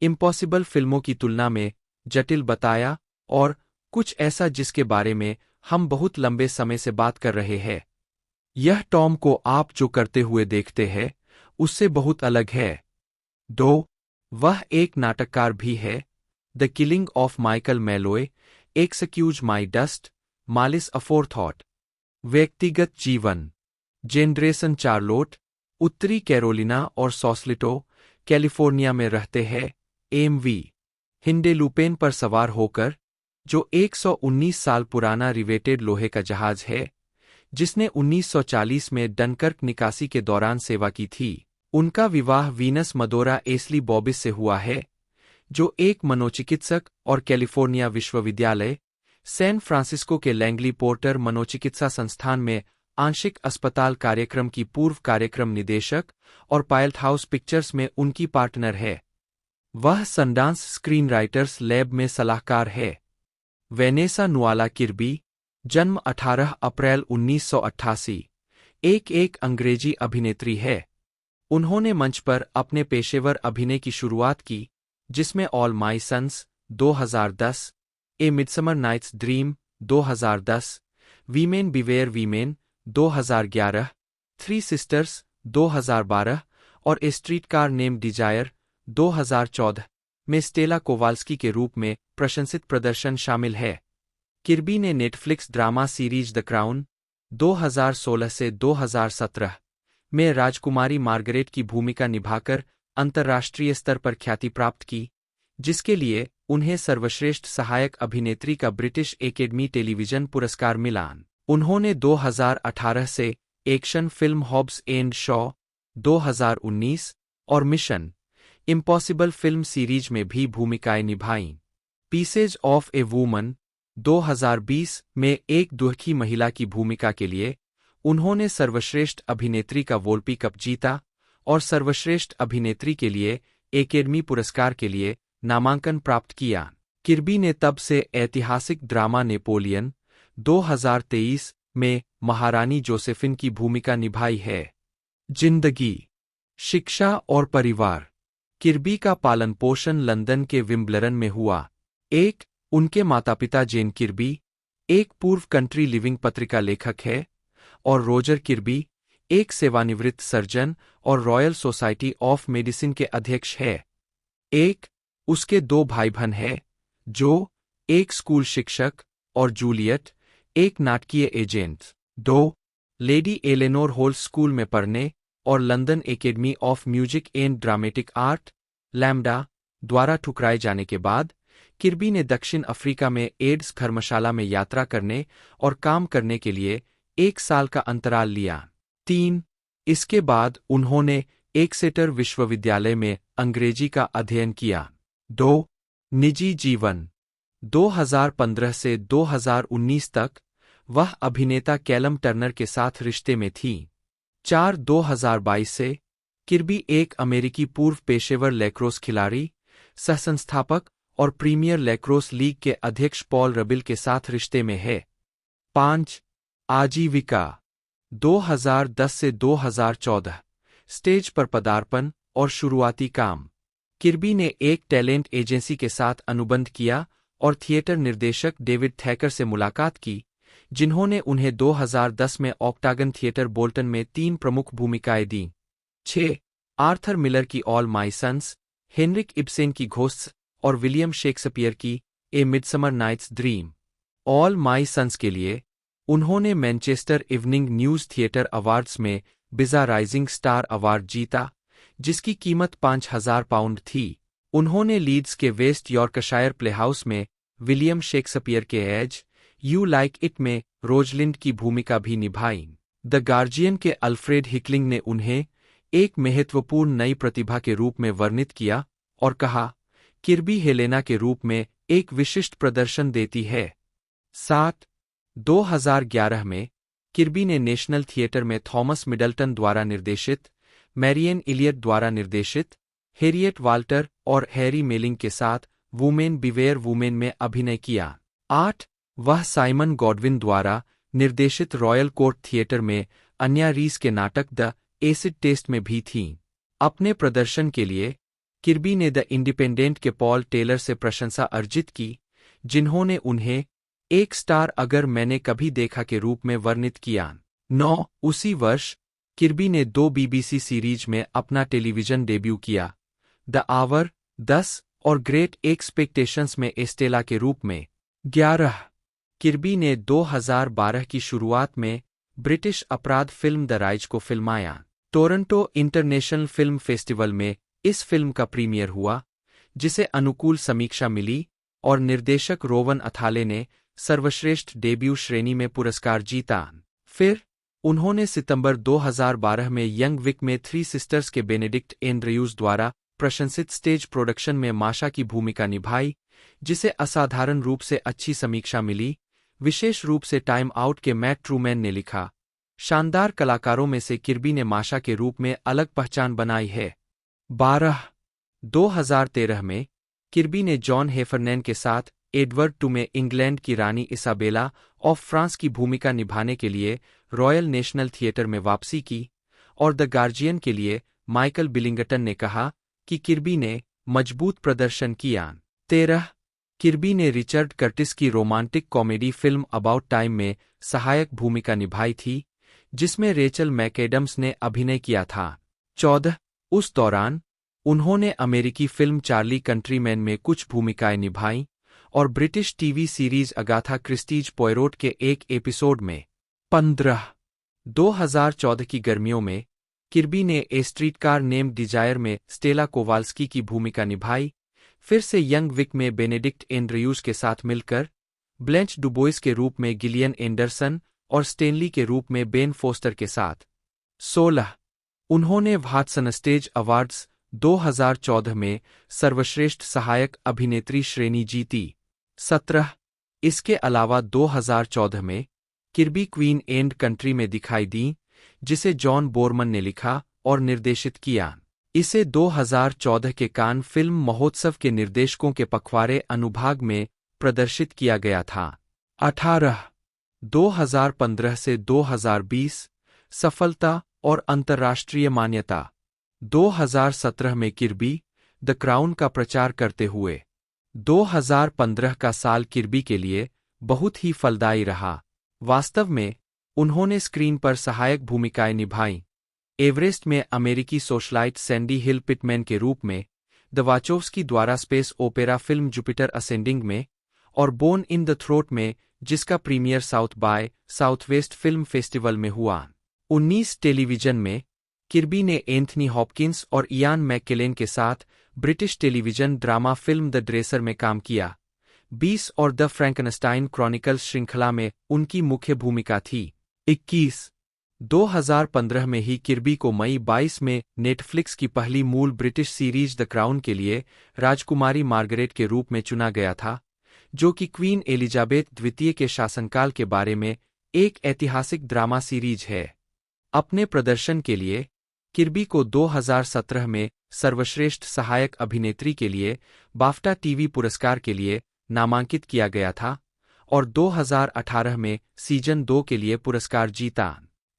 इम्पॉसिबल फिल्मों की तुलना में जटिल बताया, और कुछ ऐसा जिसके बारे में हम बहुत लंबे समय से बात कर रहे हैं। यह टॉम को आप जो करते हुए देखते हैं उससे बहुत अलग है। 2. वह एक नाटककार भी है। The Killing of Michael Malloy, Excuse My Dust, Malice Aforethought. व्यक्तिगत जीवन, जेनरेशन चार्लोट, उत्तरी कैरोलिना और सॉसलिटो, कैलिफोर्निया में रहते हैं। AMV, हिंडेलुपेन पर सवार होकर, जो 119 साल पुराना रिवेटेड लोहे का जहाज है, जिसने 1940 में डनकर्क निकासी के दौरान सेवा की थी। उनका विवाह वीनस मदोरा एस्ली बॉबिस से हुआ है, जो एक मनोचिकित्सक और कैलिफोर्निया विश्वविद्यालय, सैन फ्रांसिस्को के लैंगली पोर्टर मनोचिकित्सा संस्थान में आंशिक अस्पताल कार्यक्रम की पूर्व कार्यक्रम निदेशक और पायल्ट हाउस पिक्चर्स में उनकी पार्टनर है। वह सनडांस स्क्रीन राइटर्स लैब में सलाहकार है। वेनेसा नुआला किर्बी, जन्म 18 अप्रैल 1988, एक अंग्रेजी अभिनेत्री है। उन्होंने मंच पर अपने पेशेवर अभिनय की शुरुआत की, जिसमें all my sons 2010, a midsummer nights dream 2010, women beware women 2011, 3 sisters 2012 और a streetcar name desire 2014 में स्टेला कोवाल्स्की के रूप में प्रशंसित प्रदर्शन शामिल है। किर्बी ने Netflix drama series the crown 2016 से 2017 में राजकुमारी मार्गरेट की भूमिका निभाकर अंतर्राष्ट्रीय स्तर पर ख्याति प्राप्त की, जिसके लिए उन्हें सर्वश्रेष्ठ सहायक अभिनेत्री का ब्रिटिश एकेडमी टेलीविजन पुरस्कार मिला। उन्होंने 2018 से action film Hobbs and Shaw 2019 और मिशन इम्पॉसिबल फिल्म सीरीज में भी भूमिकाएं निभाईं। पीसेज ऑफ ए वूमन 2020 में एक दुखी महिला की भूमिका के लिए उन्होंने सर्वश्रेष्ठ अभिनेत्री का वोल्पी कप जीता और सर्वश्रेष्ठ अभिनेत्री के लिए एकेडमी पुरस्कार के लिए नामांकन प्राप्त किया। किर्बी ने तब से ऐतिहासिक ड्रामा नेपोलियन 2023 में महारानी जोसेफिन की भूमिका निभाई है। जिंदगी, शिक्षा और परिवार। किर्बी का पालन पोषण लंदन के विम्बलडन में हुआ। उनके माता पिता जेन किर्बी एक पूर्व कंट्री लिविंग पत्रिका लेखक है और रोजर किर्बी एक सेवानिवृत्त सर्जन और रॉयल सोसाइटी ऑफ मेडिसिन के अध्यक्ष है। उसके 2 भाई बहन हैं, जो एक स्कूल शिक्षक और जूलियट एक नाटकीय agent. 2 lady Eleanor hall school में पढ़ने और London academy of music and dramatic art lambda द्वारा ठुकराए जाने के बाद किर्बी ने दक्षिण अफ्रीका में एड्स धर्मशाला में यात्रा करने और काम करने के लिए 1 साल का अंतराल लिया। 3 इसके बाद उन्होंने एक्सेटर विश्वविद्यालय में अंग्रेजी का अध्ययन किया। 2 निजी जीवन। 2015 से 2019 तक वह अभिनेता कैलम टर्नर के साथ रिश्ते में थी। 2022 से किर्बी एक अमेरिकी पूर्व पेशेवर लैक्रोस खिलाड़ी, सहसंस्थापक और प्रीमियर लैक्रोस लीग के अध्यक्ष पॉल रबिल के साथ रिश्ते में है। 5 आजीविका। 2010 से 2014 स्टेज पर पदार्पण और शुरुआती काम। किर्बी ने एक टैलेंट एजेंसी के साथ अनुबंध किया और थिएटर निर्देशक डेविड थैकर से मुलाकात की, जिन्होंने उन्हें 2010 में ऑक्टागन थिएटर बोल्टन में 3 प्रमुख भूमिकाएं दी। 6 आर्थर मिलर की ऑल माई सन्स, हेनरिक इब्सेन की घोस्ट्स और विलियम शेक्सपियर की A midsummer nights Dream. All my Sons के लिए उन्होंने Manchester Evening News Theatre Awards में बिजा राइजिंग स्टार अवार्ड जीता, जिसकी कीमत £5,000 थी। उन्होंने लीड्स के वेस्ट यॉर्कशायर प्लेहाउस में विलियम शेक्सपियर के एज यू लाइक इट में रोजलिंड की भूमिका भी निभाई। द गार्जियन के अल्फ्रेड हिकलिंग ने उन्हें एक महत्वपूर्ण नई प्रतिभा के रूप में वर्णित किया और कहा, किर्बी हेलेना के रूप में एक विशिष्ट प्रदर्शन देती है। 7 2011 में किर्बी ने नेशनल थिएटर में थॉमस मिडल्टन द्वारा निर्देशित, मैरियन इलियट द्वारा निर्देशित, हैरियट वाल्टर और हैरी मेलिंग के साथ वुमेन बिवेयर वुमेन में अभिनय किया। 8 वह साइमन गॉडविन द्वारा निर्देशित रॉयल कोर्ट थिएटर में अन्या रीस के नाटक द एसिड टेस्ट में भी थीं। अपने प्रदर्शन के लिए किर्बी ने द इंडिपेंडेंट के पॉल टेलर से प्रशंसा अर्जित की, जिन्होंने उन्हें एक स्टार अगर मैंने कभी देखा के रूप में वर्णित किया। 9 उसी वर्ष किर्बी ने 2 BBC सीरीज में अपना टेलीविजन डेब्यू किया, द आवर 10 और ग्रेट एक्सपेक्टेशंस में एस्टेला के रूप में। 11 किर्बी ने 2012 की शुरुआत में ब्रिटिश अपराध फिल्म द राइज को फिल्माया। टोरंटो इंटरनेशनल फिल्म फेस्टिवल में इस फिल्म का प्रीमियर हुआ, जिसे अनुकूल समीक्षा मिली और निर्देशक रोवन अथाले ने सर्वश्रेष्ठ डेब्यू श्रेणी में पुरस्कार जीता। फिर उन्होंने सितंबर 2012 में यंग विक में 3 सिस्टर्स के बेनेडिक्ट एंड्रयूज द्वारा प्रशंसित स्टेज प्रोडक्शन में माशा की भूमिका निभाई, जिसे असाधारण रूप से अच्छी समीक्षा मिली। विशेष रूप से टाइम आउट के मैट ट्रूमैन ने लिखा, शानदार कलाकारों में से किर्बी ने माशा के रूप में अलग पहचान बनाई है। 12 2013 में किर्बी ने जॉन हेफरनैन के साथ एडवर्ड II में इंग्लैंड की रानी इसाबेला ऑफ फ्रांस की भूमिका निभाने के लिए रॉयल नेशनल थिएटर में वापसी की, और द गार्जियन के लिए माइकल बिलिंगटन ने कहा कि किर्बी ने मजबूत प्रदर्शन किया। 13 किर्बी ने रिचर्ड कर्टिस की romantic comedy film about time में सहायक भूमिका निभाई थी, जिसमें रेचल मैकएडम्स ने अभिनय किया था। 14 उस दौरान उन्होंने अमेरिकी फिल्म चार्ली कंट्रीमैन में कुछ भूमिकाएं निभाईं और British TV series Agatha Christie's Poirot के एक एपिसोड में। 15 2014 की गर्मियों में किर्बी ने ए स्ट्रीटकार नेम्ड डिजायर में स्टेला कोवाल्स्की की भूमिका निभाई, फिर से यंग विक में बेनेडिक्ट एंड्रयूज के साथ मिलकर, ब्लेंच डुबोइस के रूप में गिलियन एंडरसन और स्टेनली के रूप में बेन फोस्टर के साथ। 16 उन्होंने वाटसन स्टेज अवार्ड्स 2014 में सर्वश्रेष्ठ सहायक अभिनेत्री श्रेणी जीती। 17 इसके अलावा 2014 में किर्बी क्वीन एंड कंट्री में दिखाई दी, जिसे जॉन बोरमन ने लिखा और निर्देशित किया। इसे 2014 के कान फिल्म महोत्सव के निर्देशकों के पखवाड़े अनुभाग में प्रदर्शित किया गया था। 18 2015 से 2020 सफलता और अंतर्राष्ट्रीय मान्यता। 2017 में किर्बी द क्राउन का प्रचार करते हुए 2015 का साल किर्बी के लिए बहुत ही फलदायी रहा। वास्तव में उन्होंने स्क्रीन पर सहायक भूमिकाएं निभाईं। एवरेस्ट में अमेरिकी सोशलाइट सैंडी हिल पिटमैन के रूप में, द वाचोव्स्की द्वारा space opera film Jupiter ascending में, और बोन इन द थ्रोट में, जिसका premiere south by southwest film festival में हुआ। 19 टेलीविजन में किर्बी ने एंथनी हॉपकिंस और इयान मैककेलेन के साथ British television drama film the dresser में काम किया। 20 और द फ्रैंकनस्टाइन क्रॉनिकल्स श्रृंखला में उनकी मुख्य भूमिका थी। 21 2015 में ही किर्बी को मई 22 में नेटफ्लिक्स की पहली मूल ब्रिटिश सीरीज द क्राउन के लिए राजकुमारी मार्गरेट के रूप में चुना गया था, जो कि क्वीन एलिजाबेथ द्वितीय के शासनकाल के बारे में एक ऐतिहासिक ड्रामा सीरीज है। अपने प्रदर्शन के लिए किर्बी को 2017 में सर्वश्रेष्ठ सहायक अभिनेत्री के लिए बाफ्टा टीवी पुरस्कार के लिए नामांकित किया गया था और 2018 में सीजन 2 के लिए पुरस्कार जीता।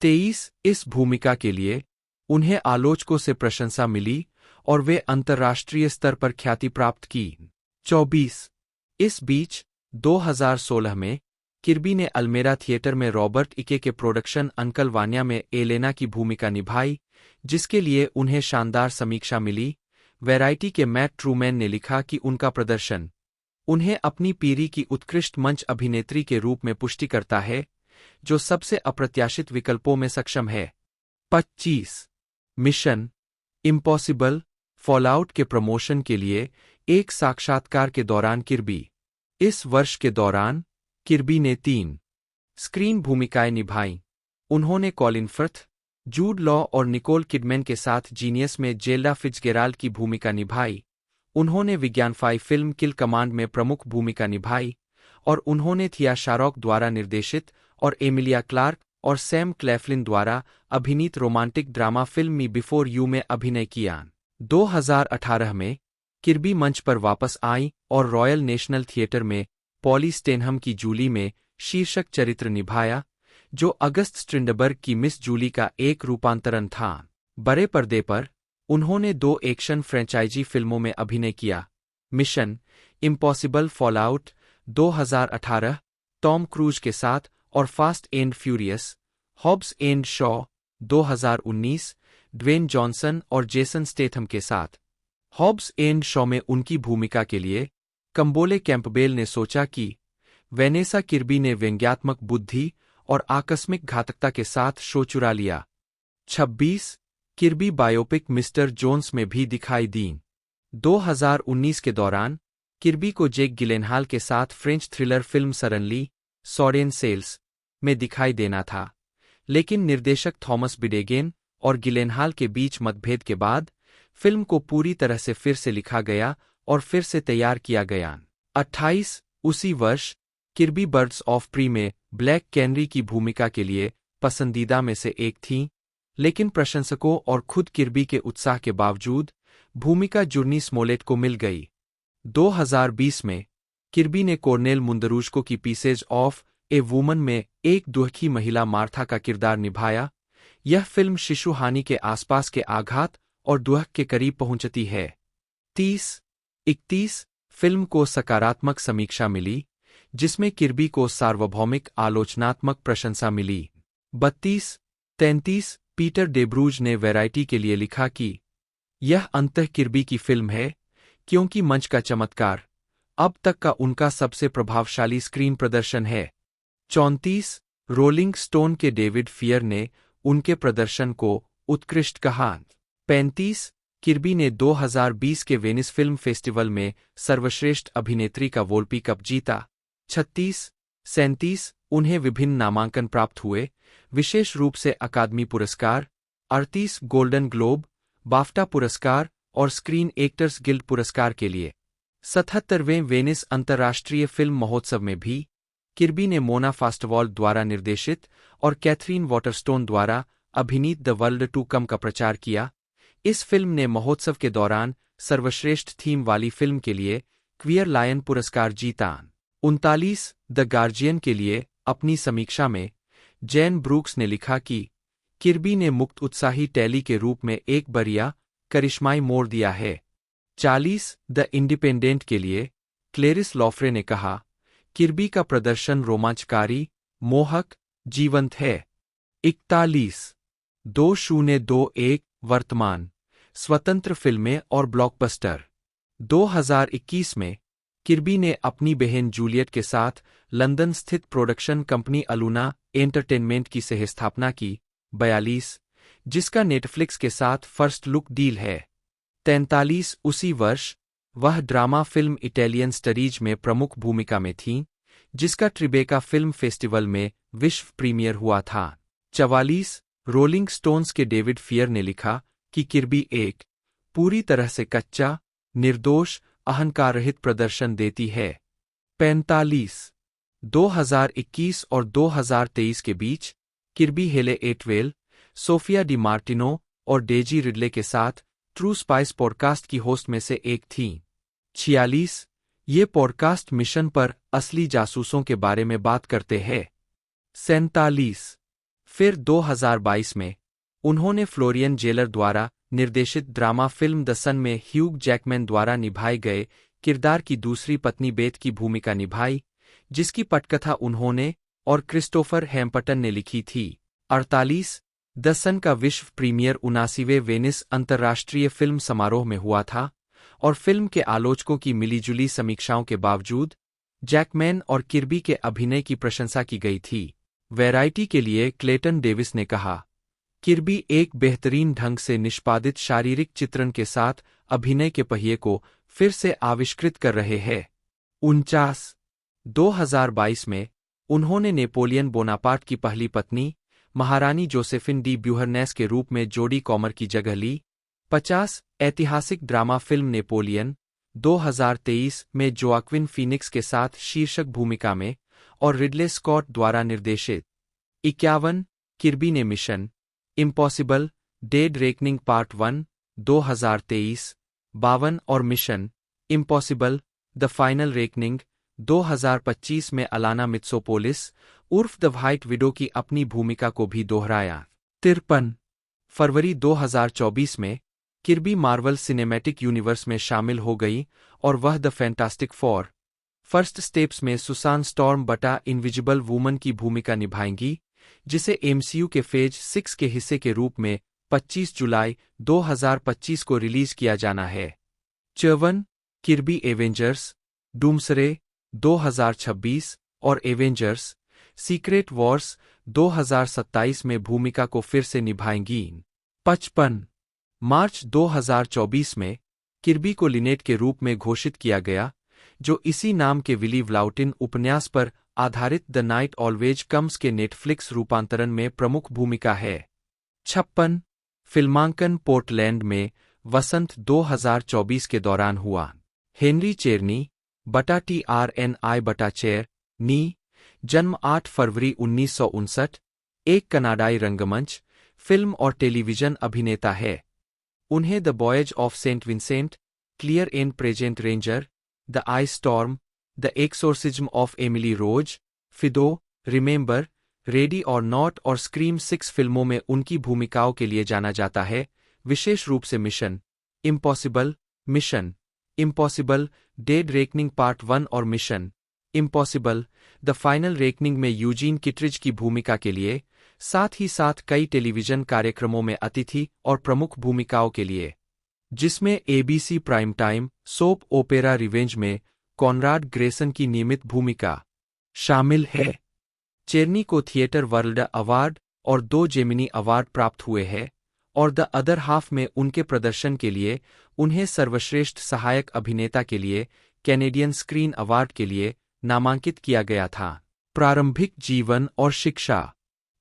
23 इस भूमिका के लिए उन्हें आलोचकों से प्रशंसा मिली और वे अंतर्राष्ट्रीय स्तर पर ख्याति प्राप्त की। 24 इस बीच 2016 में किर्बी ने अल्मेरा थिएटर में रॉबर्ट इके के प्रोडक्शन अंकल वान्या में एलेना की भूमिका निभाई, जिसके लिए उन्हें शानदार समीक्षा मिली। वैरायटी के मैट ट्रूमैन ने लिखा कि उनका प्रदर्शन उन्हें अपनी पीढ़ी की उत्कृष्ट मंच अभिनेत्री के रूप में पुष्टि करता है, जो सबसे अप्रत्याशित विकल्पों में सक्षम है। 25 मिशन इम्पॉसिबल फॉलआउट के प्रमोशन के लिए एक साक्षात्कार के दौरान किर्बी। इस वर्ष के दौरान किर्बी ने 3 स्क्रीन भूमिकाएं निभाईं। उन्होंने कॉलिन फर्थ, जूड लॉ और निकोल किडमैन के साथ जीनियस में जेल्डा फिट्जगेराल्ड की भूमिका निभाई। उन्होंने विज्ञानफाई फिल्म किल कमांड में प्रमुख भूमिका निभाई और उन्होंने थिया शारोक द्वारा निर्देशित और एमिलिया क्लार्क और सैम क्लेफलिन द्वारा अभिनीत romantic drama film me before you में अभिनय किया। 2018 में किर्बी मंच पर वापस आई और रॉयल नेशनल थिएटर में पॉली स्टेनहम की जूली में शीर्षक चरित्र निभाया, जो अगस्त स्ट्रिंडबर्ग की मिस जूली का एक रूपांतरण था। बड़े पर्दे पर उन्होंने 2 एक्शन फ्रेंचाइजी फिल्मों में अभिनय किया। Mission impossible fallout 2018 Tom Cruise के साथ और fast and furious Hobbs and Shaw 2019 Dwayne Johnson और जेसन स्टेथम के साथ। हॉब्स एंड शॉ में उनकी भूमिका के लिए कंबोले कैंपबेल ने सोचा कि वेनेसा किर्बी ने व्यंग्यात्मक बुद्धि और आकस्मिक घातकता के साथ शो चुरा लिया। 26 किर्बी बायोपिक मिस्टर जोन्स में भी दिखाई दीं। 2019 के दौरान किर्बी को जेक गिलेनहाल के साथ फ्रेंच थ्रिलर फिल्म सरनली सॉरेन सेल्स में दिखाई देना था, लेकिन निर्देशक थॉमस बिडेगेन और गिलेनहाल के बीच मतभेद के बाद फिल्म को पूरी तरह से फिर से लिखा गया और फिर से तैयार किया गया। 28 उसी वर्ष किर्बी बर्ड्स ऑफ प्री में ब्लैक कैनरी की भूमिका के लिए पसंदीदा में से एक थीं, लेकिन प्रशंसकों और खुद किर्बी के उत्साह के बावजूद भूमिका जुर्नी स्मोलेट को मिल गई। 2020 में किर्बी ने कॉर्नेल मुंदरुश्को की पीसेज ऑफ ए वुमन में एक दुखी महिला मार्था का किरदार निभाया। यह फिल्म शिशु हानि के आसपास के आघात और दुख के करीब पहुंचती है। 31 फिल्म को सकारात्मक समीक्षा मिली, जिसमें किर्बी को सार्वभौमिक आलोचनात्मक प्रशंसा मिली। 32 पीटर डेब्रूज ने वैरायटी के लिए लिखा कि यह अंततः किर्बी की फिल्म है, क्योंकि मंच का चमत्कार अब तक का उनका सबसे प्रभावशाली स्क्रीन प्रदर्शन है। 34 रोलिंग स्टोन के डेविड फियर ने उनके प्रदर्शन को उत्कृष्ट कहानी। 35 किर्बी ने 2020 के वेनिस फिल्म फेस्टिवल में सर्वश्रेष्ठ अभिनेत्री का वोल्पी कप जीता। 36 37 उन्हें विभिन्न नामांकन प्राप्त हुए, विशेष रूप से अकादमी पुरस्कार, 38 गोल्डन ग्लोब, बाफ्टा पुरस्कार और स्क्रीन एक्टर्स गिल्ड पुरस्कार के लिए। 77वें वेनिस अंतर्राष्ट्रीय फिल्म महोत्सव में भी किर्बी ने मोना फास्टवॉल द्वारा निर्देशित और कैथरीन वाटरस्टोन द्वारा अभिनीत द वर्ल्ड टू कम का प्रचार किया। इस फिल्म ने महोत्सव के दौरान सर्वश्रेष्ठ थीम वाली फिल्म के लिए क्वियर लायन पुरस्कार जीता। 39 द गार्जियन के लिए अपनी समीक्षा में जैन ब्रूक्स ने लिखा कि किर्बी ने मुक्त उत्साही टैली के रूप में एक बढ़िया करिश्माई मोड़ दिया है। 40 द इंडिपेंडेंट के लिए क्लेरिस लॉफ्रे ने कहा, किर्बी का प्रदर्शन रोमांचकारी, मोहक, जीवंत है। 41 2021 वर्तमान स्वतंत्र फिल्में और ब्लॉकबस्टर। 2021 में किर्बी ने अपनी बहन जूलियट के साथ लंदन स्थित प्रोडक्शन कंपनी अलूना एंटरटेनमेंट की सहस्थापना की। 42 जिसका नेटफ्लिक्स के साथ फर्स्ट लुक डील है। 43 उसी वर्ष वह ड्रामा फिल्म इटालियन स्टरीज में प्रमुख भूमिका में थीं, जिसका ट्रिबेका फिल्म फेस्टिवल में विश्व प्रीमियर हुआ था। 44 रोलिंग स्टोन्स के डेविड फियर ने लिखा कि किर्बी एक पूरी तरह से कच्चा, निर्दोष, अहंकार रहित प्रदर्शन देती है। 45 2021 और 2023 के बीच किर्बी हेले एटवेल, सोफिया डी मार्टिनो और डेजी रिडले के साथ ट्रू स्पाइस पॉडकास्ट की होस्ट में से एक थीं। 46 ये पॉडकास्ट मिशन पर असली जासूसों के बारे में बात करते हैं। 47 फिर 2022 में उन्होंने फ्लोरियन जेलर द्वारा निर्देशित ड्रामा फिल्म द सन में ह्यूग जैकमैन द्वारा निभाए गए किरदार की दूसरी पत्नी बेथ की भूमिका निभाई, जिसकी पटकथा उन्होंने और क्रिस्टोफर हैम्पटन ने लिखी थी। 48 द सन का विश्व प्रीमियर 79वें वेनिस अंतर्राष्ट्रीय फिल्म समारोह में हुआ था और फिल्म के आलोचकों की मिलीजुली समीक्षाओं के बावजूद जैकमैन और किर्बी के अभिनय की प्रशंसा की गई थी। वैरायटी के लिए क्लेटन डेविस ने कहा, किर्बी एक बेहतरीन ढंग से निष्पादित शारीरिक चित्रण के साथ अभिनय के पहिए को फिर से आविष्कृत कर रहे हैं। 49 2022 में उन्होंने नेपोलियन बोनापार्ट की पहली पत्नी महारानी जोसेफिन डी ब्यूहरनेस के रूप में जोडी कॉमर की जगह ली। 50 ऐतिहासिक ड्रामा फिल्म नेपोलियन 2023 में जोआक्विन फीनिक्स के साथ शीर्षक भूमिका में और रिडले स्कॉट द्वारा निर्देशित। 51 किर्बी ने mission impossible dead reckoning part 1 2023, 52 और mission impossible the final reckoning 2025 में अलाना मित्सोपोलिस उर्फ द व्हाइट विडो की अपनी भूमिका को भी दोहराया। 53 फरवरी 2024 में किर्बी मार्वल सिनेमैटिक यूनिवर्स में शामिल हो गई और वह the fantastic four first steps में सुसान स्टॉर्म बटा इनविजिबल वूमन की भूमिका निभाएंगी, जिसे एमसीयू के फेज 6 के हिस्से के रूप में 25 जुलाई 2025 को रिलीज किया जाना है। 54 किर्बी एवेंजर्स डूम्सरे 2026 और एवेंजर्स सीक्रेट वॉर्स 2027 में भूमिका को फिर से निभाएंगी। 55 मार्च 2024 में किर्बी को लिनेट के रूप में घोषित किया गया, जो इसी नाम के विली व्लाउटिन उपन्यास पर आधारित द नाइट ऑलवेज कम्स के नेटफ्लिक्स रूपांतरण में प्रमुख भूमिका है। 56 फिल्मांकन पोर्टलैंड में वसंत 2024 के दौरान हुआ। हेनरी चेरनी बटा TRNI बटा चेर नी जन्म 8 फरवरी 1959, एक कनाडाई रंगमंच, फिल्म और टेलीविजन अभिनेता है। उन्हें The Voyage of Saint Vincent, clear and present ranger, the I Storm, The Exorcism of Emily Rose, Fido, Remember, Ready और नॉट और स्क्रीम 6 फिल्मों में उनकी भूमिकाओं के लिए जाना जाता है, विशेष रूप से mission impossible dead reckoning part 1 और mission impossible the final reckoning में यूजीन किटरिज की भूमिका के लिए, साथ ही साथ कई टेलीविजन कार्यक्रमों में अतिथि और प्रमुख भूमिकाओं के लिए, जिसमें ABC prime time soap opera revenge में कॉनराड ग्रेसन की नियमित भूमिका शामिल है। चेरनी को थिएटर वर्ल्ड अवार्ड और 2 जेमिनी अवार्ड प्राप्त हुए हैं और द अदर हाफ में उनके प्रदर्शन के लिए उन्हें सर्वश्रेष्ठ सहायक अभिनेता के लिए कैनेडियन स्क्रीन अवार्ड के लिए नामांकित किया गया था। प्रारंभिक जीवन और शिक्षा।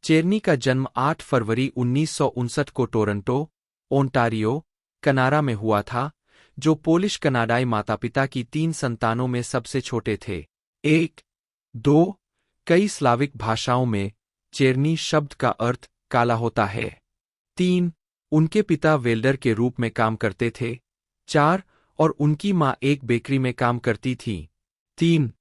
चेरनी का जन्म 8 फरवरी 1959 को टोरंटो, ओंटारियो, कनाडा में हुआ था, जो पोलिश कनाडाई माता-पिता की 3 संतानों में सबसे छोटे थे। 1, 2, कई स्लाविक भाषाओं में चेरनी शब्द का अर्थ काला होता है। 3, उनके पिता वेल्डर के रूप में काम करते थे। 4, और उनकी मां एक बेकरी में काम करती थी। 3,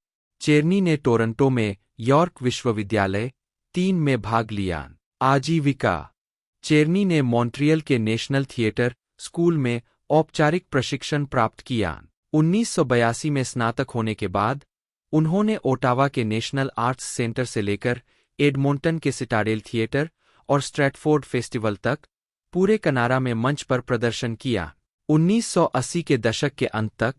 चेरनी ने टोरंटो में यॉर्क विश्वविद्यालय 3 में भाग लिया। आजीविका। चेरनी ने मॉन्ट्रियल के नेशनल थिएटर स्कूल में औपचारिक प्रशिक्षण प्राप्त किया। 1982 में स्नातक होने के बाद उन्होंने ओटावा के नेशनल आर्ट्स सेंटर से लेकर एडमोंटन के सिटाडेल थिएटर और स्ट्रैटफोर्ड फेस्टिवल तक पूरे कनाडा में मंच पर प्रदर्शन किया। 1980 के दशक के अंत तक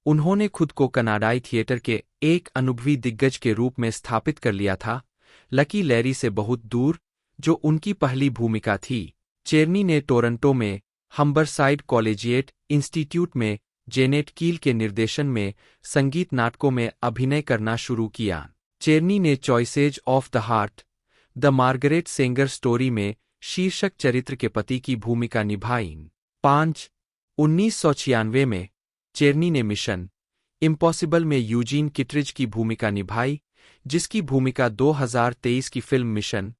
उन्होंने खुद को कनाडाई थिएटर के एक अनुभवी दिग्गज के रूप में स्थापित कर लिया था, लकी लैरी से बहुत दूर, जो उनकी पहली भूमिका थी। चेरनी ने टोरंटो में हम्बरसाइड कॉलेजिएट इंस्टीट्यूट में जेनेट कील के निर्देशन में संगीत नाटकों में अभिनय करना शुरू किया। चेरनी ने choices of the heart, the Margaret Sengar story में शीर्षक चरित्र के पति की भूमिका निभाई। 5, 1996 में चेरनी ने मिशन इम्पॉसिबल में यूजीन किटरिज की भूमिका निभाई, जिसकी भूमिका 2023 की film mission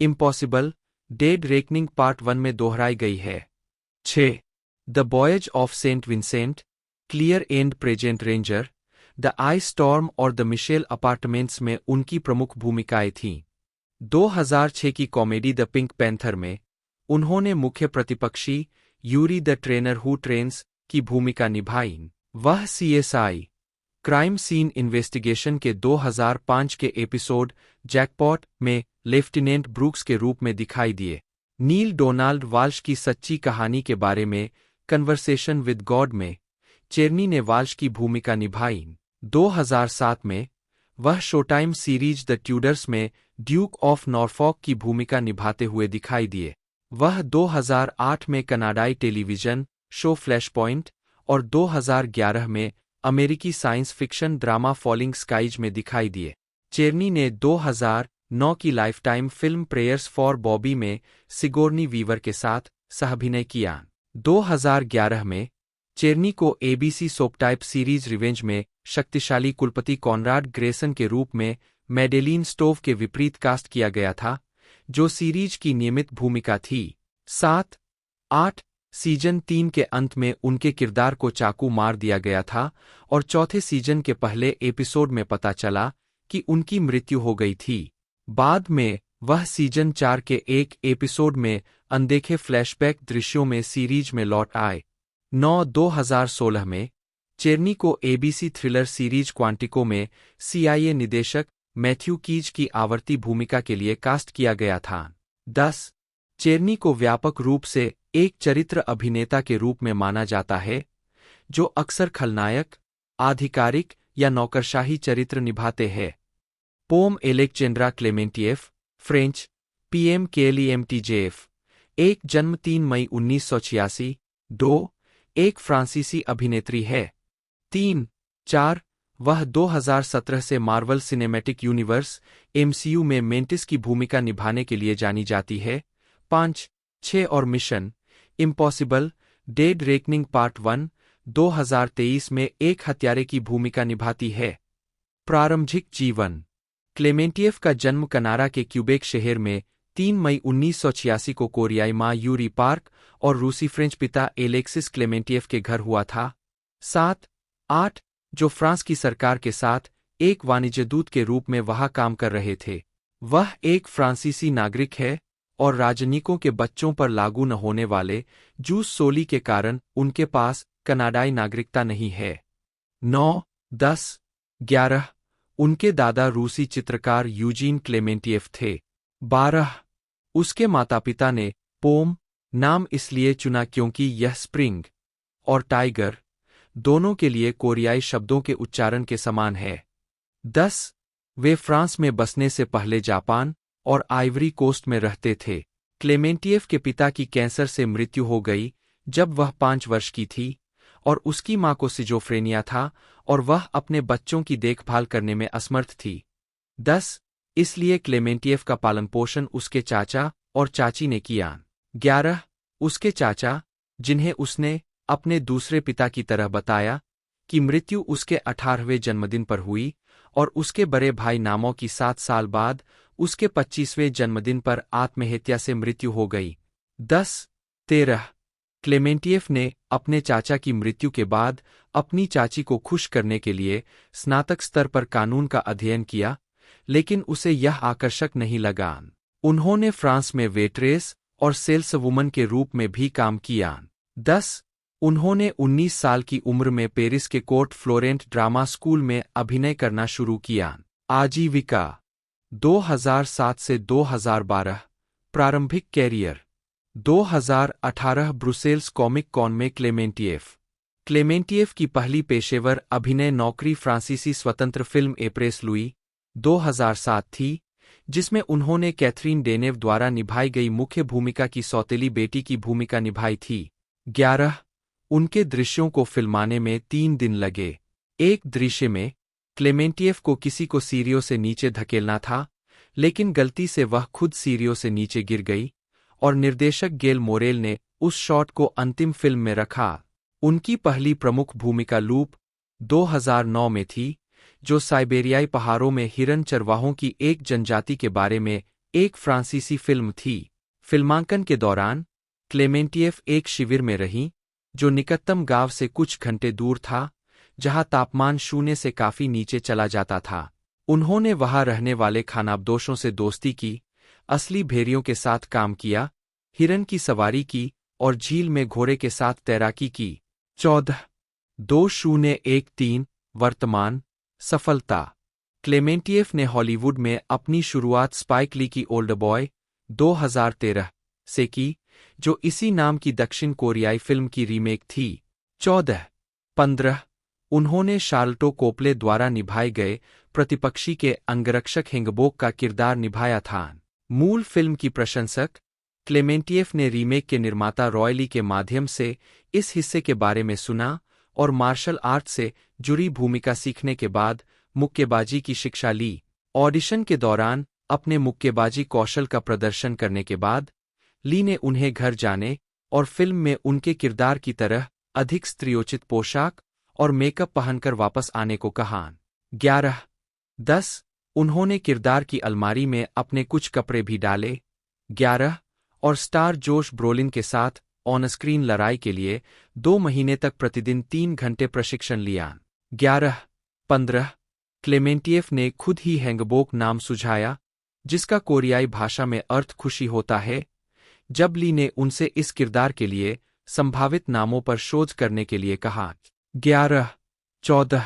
impossible dead reckoning part 1 में दोहराई गई है। 6, the voyage of Saint Vincent, clear and present ranger, the I storm और द मिशेल अपार्टमेंट्स में उनकी प्रमुख भूमिकाएं थीं। 2006 की कॉमेडी द पिंक पैंथर में उन्होंने मुख्य प्रतिपक्षी Yuri the trainer who trains की भूमिका निभाई। वह सीएसआई क्राइम सीन इन्वेस्टिगेशन के 2005 के एपिसोड जैकपॉट में लेफ्टिनेंट ब्रूक्स के रूप में दिखाई दिए। नील डोनाल्ड वाल्श की सच्ची कहानी के बारे में कन्वर्सेशन विद गॉड में चेरनी ने वाल्श की भूमिका निभाई। 2007 में वह शोटाइम सीरीज द ट्यूडर्स में ड्यूक ऑफ नॉरफॉक की भूमिका निभाते हुए दिखाई दिए। वह 2008 में कनाडाई टेलीविजन शो फ्लैश पॉइंट और 2011 में अमेरिकी science fiction drama falling skies में दिखाई दिए। चेरनी ने 2009 की Lifetime film prayers for Bobby में सिगोर्नी वीवर के साथ सहाभिनय किया। 2011 में चेरनी को एबीसी सोपटाइप सीरीज रिवेंज में शक्तिशाली कुलपति कॉनराड ग्रेसन के रूप में मैडेलीन स्टोव के विपरीत कास्ट किया गया था, जो सीरीज की नियमित भूमिका थी। 7, 8 सीजन 3 के अंत में उनके किरदार को चाकू मार दिया गया था और चौथे सीजन के पहले एपिसोड में पता चला कि उनकी मृत्यु हो गई थी। बाद में वह सीजन 4 के एक एपिसोड में अनदेखे फ्लैशबैक दृश्यों में सीरीज में लौट आए। 9, 2016 में चेरनी को एबीसी थ्रिलर सीरीज क्वांटिको में सीआईए निदेशक मैथ्यू कीज की आवर्ती भूमिका के लिए कास्ट किया गया था। 10, चेरनी को व्यापक रूप से एक चरित्र अभिनेता के रूप में माना जाता है, जो अक्सर खलनायक, आधिकारिक या नौकरशाही चरित्र निभाते हैं। पोम एलेक्जेंड्रा क्लेमेंटिएफ, फ्रेंच, पीएम केलीएमटीजेएफ, एक जन्म 3 मई 1986, 2, एक फ्रांसीसी अभिनेत्री है। 3, 4, वह 2017 से मार्वल सिनेमैटिक यूनिवर्स एमसीयू में मेंटिस की भूमिका निभाने के लिए जानी जाती है। 5, 6 और mission impossible dead reckoning part 1 2023 में एक हत्यारे की भूमिका निभाती है। प्रारंभिक जीवन। क्लेमेंटिएफ का जन्म कनाडा के क्यूबेक शहर में 3 मई 1986 को कोरियाई मां यूरी पार्क और रूसी फ्रेंच पिता एलेक्सिस क्लेमेंटिएफ के घर हुआ था। 7, 8, जो फ्रांस की सरकार के साथ एक वाणिज्य दूत के रूप में वहां काम कर रहे थे। वह एक फ्रांसीसी नागरिक है और राजनीकों के बच्चों पर लागू न होने वाले जूस सोली के कारण उनके पास कनाडाई नागरिकता नहीं है। 9, 10, 11, उनके दादा रूसी चित्रकार यूजीन क्लेमेंटिएफ थे। 12, उसके माता-पिता ने पोम नाम इसलिए चुना क्योंकि यह स्प्रिंग और टाइगर दोनों के लिए कोरियाई शब्दों के उच्चारण के समान है। 10, वे फ्रांस में बसने से पहले जापान और आइवरी कोस्ट में रहते थे। क्लेमेंटिएफ के पिता की कैंसर से मृत्यु हो गई जब वह 5 वर्ष की थी, और उसकी मां को सिजोफ्रेनिया था और वह अपने बच्चों की देखभाल करने में असमर्थ थी। 10. इसलिए क्लेमेंटिएफ का पालनपोषण उसके चाचा और चाची ने किया। 11. उसके चाचा, जिन्हें उसने अपने दूसरे पिता की तरह बताया, की मृत्यु उसके 18वें जन्मदिन पर हुई और उसके बड़े भाई नामो की 7 साल बाद उसके 25वें जन्मदिन पर आत्महत्या से मृत्यु हो गई। 10. 13. क्लेमेंटिएफ ने अपने चाचा की मृत्यु के बाद अपनी चाची को खुश करने के लिए स्नातक स्तर पर कानून का अध्ययन किया, लेकिन उसे यह आकर्षक नहीं लगा। उन्होंने फ्रांस में वेट्रेस और सेल्सवुमन के रूप में भी काम किया। 10. उन्होंने 19 साल की उम्र में पेरिस के कोर्ट फ्लोरेंट ड्रामा स्कूल में अभिनय करना शुरू किया। आजीविका 2007 से 2012। प्रारंभिक कैरियर 2018 ब्रुसेल्स कॉमिक कॉन में क्लेमेंटिएफ की पहली पेशेवर अभिनय नौकरी फ्रांसीसी स्वतंत्र फिल्म एप्रेस लुई 2007 थी, जिसमें उन्होंने कैथरीन डेनेव द्वारा निभाई गई मुख्य भूमिका की सौतेली बेटी की भूमिका निभाई थी। 11. उनके दृश्यों को फिल्माने में 3 दिन लगे। एक दृश्य में क्लेमेंटिएफ को किसी को सीढ़ियों से नीचे धकेलना था, लेकिन गलती से वह खुद सीढ़ियों से नीचे गिर गई और निर्देशक गेल मोरेल ने उस शॉट को अंतिम फिल्म में रखा। उनकी पहली प्रमुख भूमिका लूप 2009 में थी, जो साइबेरियाई पहाड़ों में हिरन चरवाहों की एक जनजाति के बारे में एक फ्रांसीसी फिल्म थी। फिल्मांकन के दौरान क्लेमेंटिएफ एक शिविर में रहीं, जो निकटतम गांव से कुछ घंटे दूर था, जहां तापमान 0 से काफी नीचे चला जाता था। उन्होंने वहां रहने वाले खानाबदोशों से दोस्ती की, असली भेड़ियों के साथ काम किया, हिरन की सवारी की और झील में घोड़े के साथ तैराकी की। 14. 2013 वर्तमान सफलता क्लेमेंटिएफ ने हॉलीवुड में अपनी शुरुआत स्पाइक ली की ओल्ड बॉय 2013 से की, जो इसी नाम की दक्षिण कोरियाई फिल्म की रीमेक थी। 14. 15. उन्होंने शार्लटो कोप्ले द्वारा निभाए गए प्रतिपक्षी के अंगरक्षक हिंगबोक का किरदार निभाया था। मूल फिल्म की प्रशंसक क्लेमेंटिएफ ने रीमेक के निर्माता रॉय ली के माध्यम से इस हिस्से के बारे में सुना और मार्शल आर्ट से जुड़ी भूमिका सीखने के बाद मुक्केबाजी की शिक्षा ली। ऑडिशन के दौरान अपने मुक्केबाजी कौशल का प्रदर्शन करने के बाद ली ने उन्हें घर जाने और फिल्म में उनके किरदार की तरह अधिक स्त्रियोचित पोशाक और मेकअप पहनकर वापस आने को कहा। 11. 10. उन्होंने किरदार की अलमारी में अपने कुछ कपड़े भी डाले। 11. और स्टार जोश ब्रोलिन के साथ ऑन स्क्रीन लड़ाई के लिए 2 महीने तक प्रतिदिन 3 घंटे प्रशिक्षण लिया। 11. 15. क्लेमेंटिएफ ने खुद ही हैंगबोक नाम सुझाया, जिसका कोरियाई भाषा में अर्थ खुशी होता है, जब ली ने उनसे इस किरदार के लिए संभावित नामों पर शोध करने के लिए कहा। 11. 14.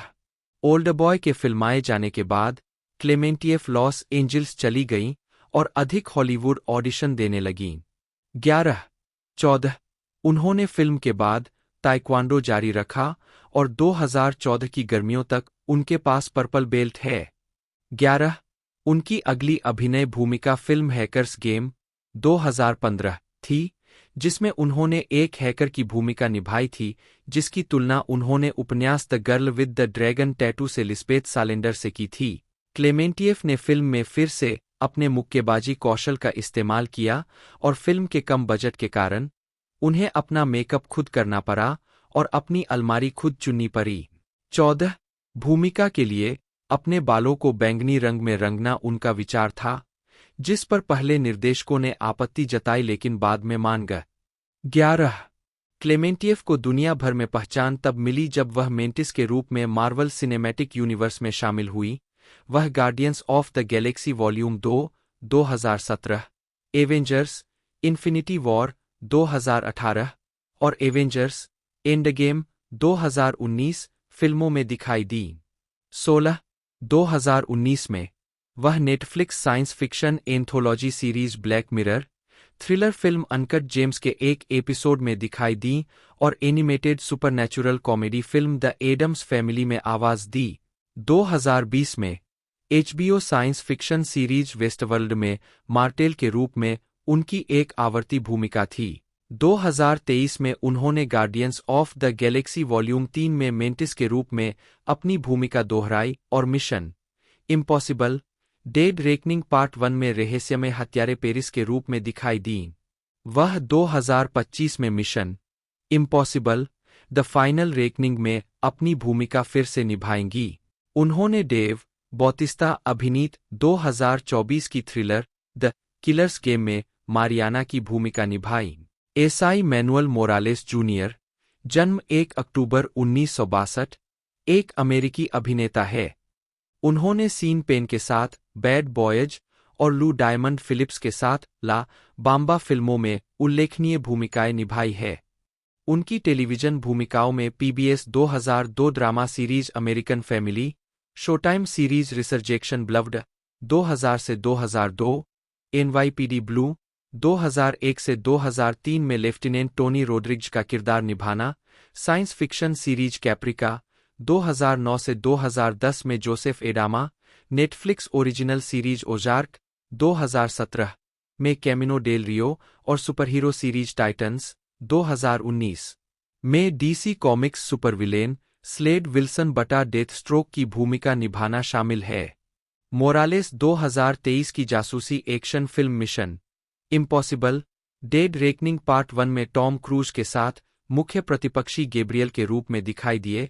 ओल्ड बॉय के फिल्माए जाने के बाद क्लेमेंटिएफ लॉस एंजिल्स चली गईं और अधिक हॉलीवुड ऑडिशन देने लगीं। 11. 14. उन्होंने फिल्म के बाद ताइक्वांडो जारी रखा और 2014 की गर्मियों तक उनके पास पर्पल बेल्ट है। 11. उनकी अगली अभिनय भूमिका फिल्म हैकर्स गेम 2015 थी, जिसमें उन्होंने एक हैकर की भूमिका निभाई थी, जिसकी तुलना उन्होंने उपन्यास the girl with the dragon tattoo से लिस्बेथ सालेंडर से की थी। क्लेमेंटिएफ ने फिल्म में फिर से अपने मुक्केबाजी कौशल का इस्तेमाल किया और फिल्म के कम बजट के कारण उन्हें अपना मेकअप खुद करना पड़ा और अपनी अलमारी खुद चुननी पड़ी। 14. भूमिका के लिए अपने बालों को बैंगनी रंग में रंगना उनका विचार था, जिस पर पहले निर्देशकों ने आपत्ति जताई लेकिन बाद में मान गए। 11. क्लेमेंटिएफ को दुनिया भर में पहचान तब मिली जब वह मेंटिस के रूप में मार्वल सिनेमैटिक यूनिवर्स में शामिल हुई। वह guardians of the Galaxy volume 2 2017, Avengers infinity war 2018 और एवेंजर्स एंडगेम 2019 फिल्मों में दिखाई दी। 16. 2019 में वह Netflix science fiction anthology series black mirror thriller film uncut gems के एक एपिसोड में दिखाई दी और animated supernatural comedy film the Addams family में आवाज दी। 2020 में HBO science fiction series Westworld में मार्टेल के रूप में उनकी एक आवर्ती भूमिका थी। 2023 में उन्होंने guardians of the Galaxy volume 3 में मेंटिस के रूप में अपनी भूमिका दोहराई और mission impossible dead reckoning part 1 में रहस्यमय हत्यारे पेरिस के रूप में दिखाई दीं। वह 2025 में mission impossible the final reckoning में अपनी भूमिका फिर से निभाएंगी। उन्होंने डेव बौतिस्ता अभिनीत 2024 की थ्रिलर द किलर्स गेम में मारियाना की भूमिका निभाई। एसाई मैनुअल मोरालेस जूनियर, जन्म 1 अक्टूबर 1962, एक अमेरिकी अभिनेता है। उन्होंने सीन पेन के साथ बैड बॉयज और लू डायमंड फिलिप्स के साथ ला बाम्बा फिल्मों में उल्लेखनीय भूमिकाएं निभाई है। उनकी टेलीविजन भूमिकाओं में PBS 2002 drama series American Family, Showtime series Resurrection Blvd 2000 से 2002, NYPD ब्लू 2001 से 2003 में लेफ्टिनेंट टोनी रोड्रिग्ज का किरदार निभाना, साइंस फिक्शन सीरीज कैप्रिका 2009 से 2010 में Joseph Adama, Netflix original series Ozark 2017 में कैमिनो डेल रियो और सुपरहीरो सीरीज टाइटन्स 2019 में DC comics supervillain slayed Wilson बटा डेथ स्ट्रोक की भूमिका निभाना शामिल है। मोरालेस 2023 की जासूसी action film mission impossible dead reckoning part 1 में टॉम क्रूज के साथ मुख्य प्रतिपक्षी गैब्रियल के रूप में दिखाई दिए,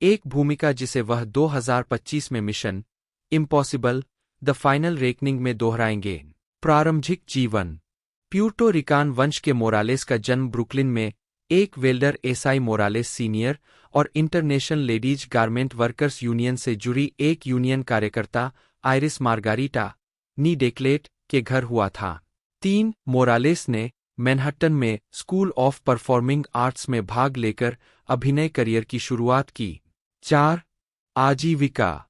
एक भूमिका जिसे वह 2025 में mission impossible the final reckoning में दोहराएंगे। प्रारंभिक जीवन। प्यूर्टो रिकान वंश के मोरालेस का जन्म ब्रुकलिन में एक वेल्डर एसाई मोरालेस सीनियर और international ladies garment workers union से जुड़ी एक यूनियन कार्यकर्ता आइरिस मार्गारिटा नी डेक्लेट के घर हुआ था। 3 मोरालेस ने मैनहट्टन में स्कूल ऑफ परफॉर्मिंग आर्ट्स में भाग लेकर अभिनय करियर की शुरुआत की। 4 आजीविका।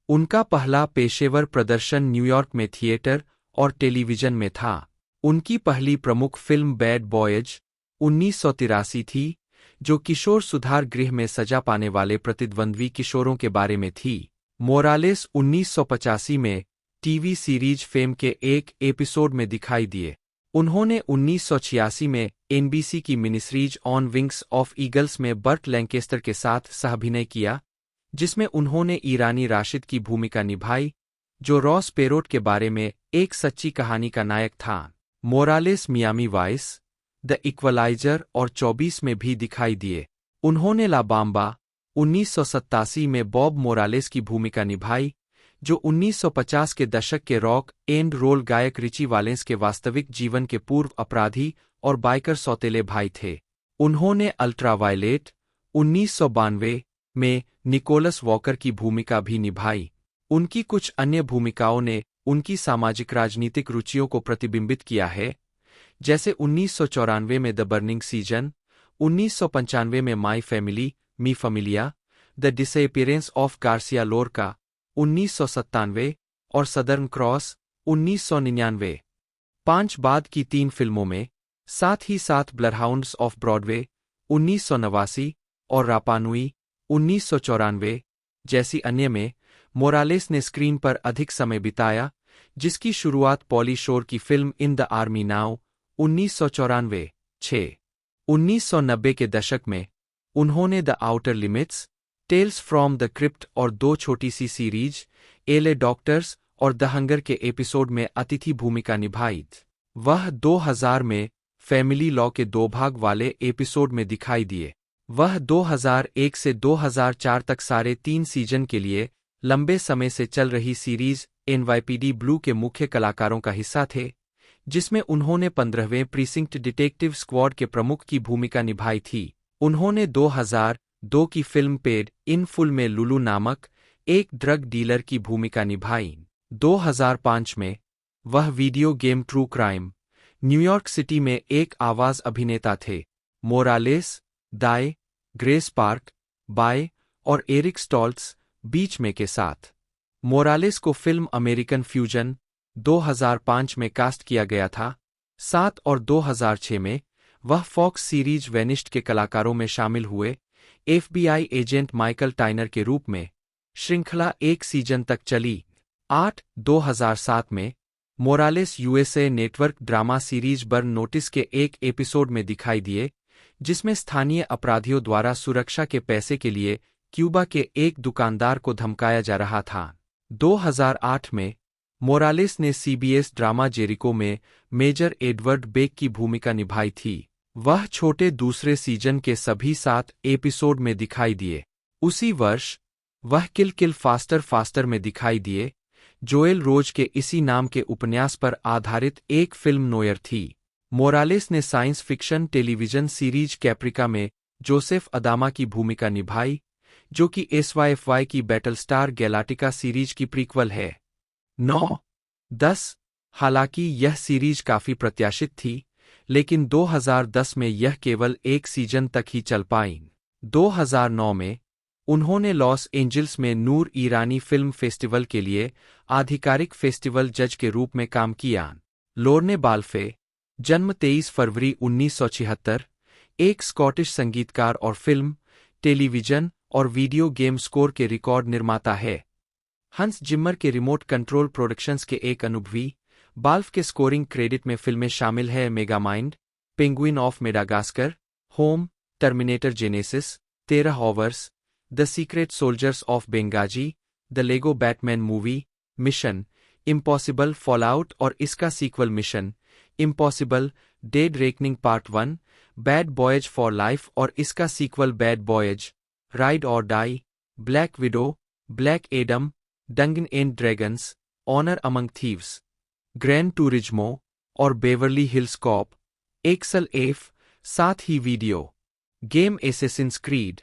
उनका पहला पेशेवर प्रदर्शन न्यूयॉर्क में थिएटर और टेलीविजन में था। उनकी पहली प्रमुख फिल्म बैड बॉयज 1983 थी, जो किशोर सुधार गृह में सजा पाने वाले प्रतिद्वंद्वी किशोरों के बारे में थी। मोरालेस 1985 में टीवी सीरीज फेम के एक एपिसोड में दिखाई दिए। उन्होंने 1986 में NBC की मिनिसीरीज ऑन विंग्स ऑफ ईगल्स में बर्ट लैंकेस्टर के साथ सहअभिनय किया, जिसमें उन्होंने ईरानी राशिद की भूमिका निभाई, जो रॉस पेरोट के बारे में एक सच्ची कहानी का नायक था। Morales Miami vice, the equalizer और 24 में भी दिखाई दिए। उन्होंने ला बाम्बा 1987 में बॉब मोरालेस की भूमिका निभाई, जो 1950 के दशक के रॉक एंड रोल गायक रिची वालेंस के वास्तविक जीवन के पूर्व अपराधी और बाइकर सौतेले भाई थे। उन्होंने अल्ट्रावायलेट 1992 में निकोलस वॉकर की भूमिका भी निभाई। उनकी कुछ अन्य भूमिकाओं ने उनकी सामाजिक राजनीतिक रुचियों को प्रतिबिंबित किया है, जैसे 1994 में द बर्निंग सीजन, 1995 में My Family Mi Familia, The Disappearance of Garcia Lorca 1997 और सदर्न क्रॉस 1999। 5 बाद की 3 फिल्मों में, साथ ही साथ ब्लरहाउंड्स ऑफ ब्रॉडवे 1989 और रापानुई 1994 जैसी अन्य में, मोरालेस ने स्क्रीन पर अधिक समय बिताया, जिसकी शुरुआत पॉली शोर की film in the army now 1994। 6 1990 के दशक में उन्होंने the outer limits, tales from the crypt और 2 छोटी सी सीरीज एले डॉक्टर्स और द हंगर के एपिसोड में अतिथि भूमिका निभाई। वह 2000 में फैमिली लॉ के 2 भाग वाले एपिसोड में दिखाई दिए। वह 2001 से 2004 तक सारे 3 सीजन के लिए लंबे समय से चल रही सीरीज NYPD ब्लू के मुख्य कलाकारों का हिस्सा थे, जिसमें उन्होंने 15वें प्रीसिंक्ट डिटेक्टिव स्क्वाड के प्रमुख की भूमिका निभाई थी। उन्होंने 2002 की फिल्म पेड इन फुल में लुलू नामक एक ड्रग डीलर की भूमिका निभाई। 2005 में वह video game true crime New York city में एक आवाज अभिनेता थे। मोरालेस, दाए, ग्रेस पार्क, बाय और एरिक स्टॉल्ट्स बीच में के साथ। मोरालेस को फिल्म अमेरिकन फ्यूजन 2005 में कास्ट किया गया था। 7 और 2006 में वह फॉक्स सीरीज वेनिश्ड के कलाकारों में शामिल हुए, FBI एजेंट माइकल टाइनर के रूप में। श्रृंखला 1 सीजन तक चली। 8 2007 में Morales USA network drama series burn notice के एक एपिसोड में दिखाई दिए, जिसमें स्थानीय अपराधियों द्वारा सुरक्षा के पैसे के लिए क्यूबा के एक दुकानदार को धमकाया जा रहा था। 2008 में मोरालेस ने सीबीएस ड्रामा जेरिको में मेजर एडवर्ड बेक की भूमिका निभाई थी। वह छोटे दूसरे सीजन के सभी 7 एपिसोड में दिखाई दिए। उसी वर्ष वह किल किल फास्टर फास्टर में दिखाई दिए, जोएल रोज के इसी नाम के उपन्यास पर आधारित एक फिल्म नोयर थी। मोरालेस ने साइंस फिक्शन टेलीविजन सीरीज कैप्रिका में जोसेफ अदामा की भूमिका निभाई, जो कि SYFY की बैटलस्टार गैलाक्टिका सीरीज की प्रीक्वल है। 9-10 हालांकि यह सीरीज काफी प्रत्याशित थी, लेकिन 2010 में यह केवल एक सीजन तक ही चल पाई। 2009 में उन्होंने लॉस एंजिल्स में नूर ईरानी फिल्म फेस्टिवल के लिए आधिकारिक फेस्टिवल जज के रूप में काम किया। लोरने बाल्फे, जन्म 23 फरवरी 1976, एक स्कॉटिश संगीतकार और फिल्म, टेलीविजन और वीडियो गेम स्कोर के रिकॉर्ड निर्माता है। हंस जिमर के रिमोट कंट्रोल प्रोडक्शंस के एक अनुभवी, बाल्फ के स्कोरिंग क्रेडिट में फिल्में शामिल हैं Megamind, Penguin of Madagascar, Home, Terminator Genisys, 13 Hours, The Secret Soldiers of Benghazi, The Lego Batman Movie, Mission impossible Fallout और इसका sequel mission impossible dead reckoning part 1, Bad Boys for Life और इसका sequel Bad Boys, Ride और Die, Black Widow, Black Adam, Dungeon and Dragons, Honour Among Thieves, Gran Turismo और Beverly Hills Cop, Axel F, साथ ही video game Assassin's creed,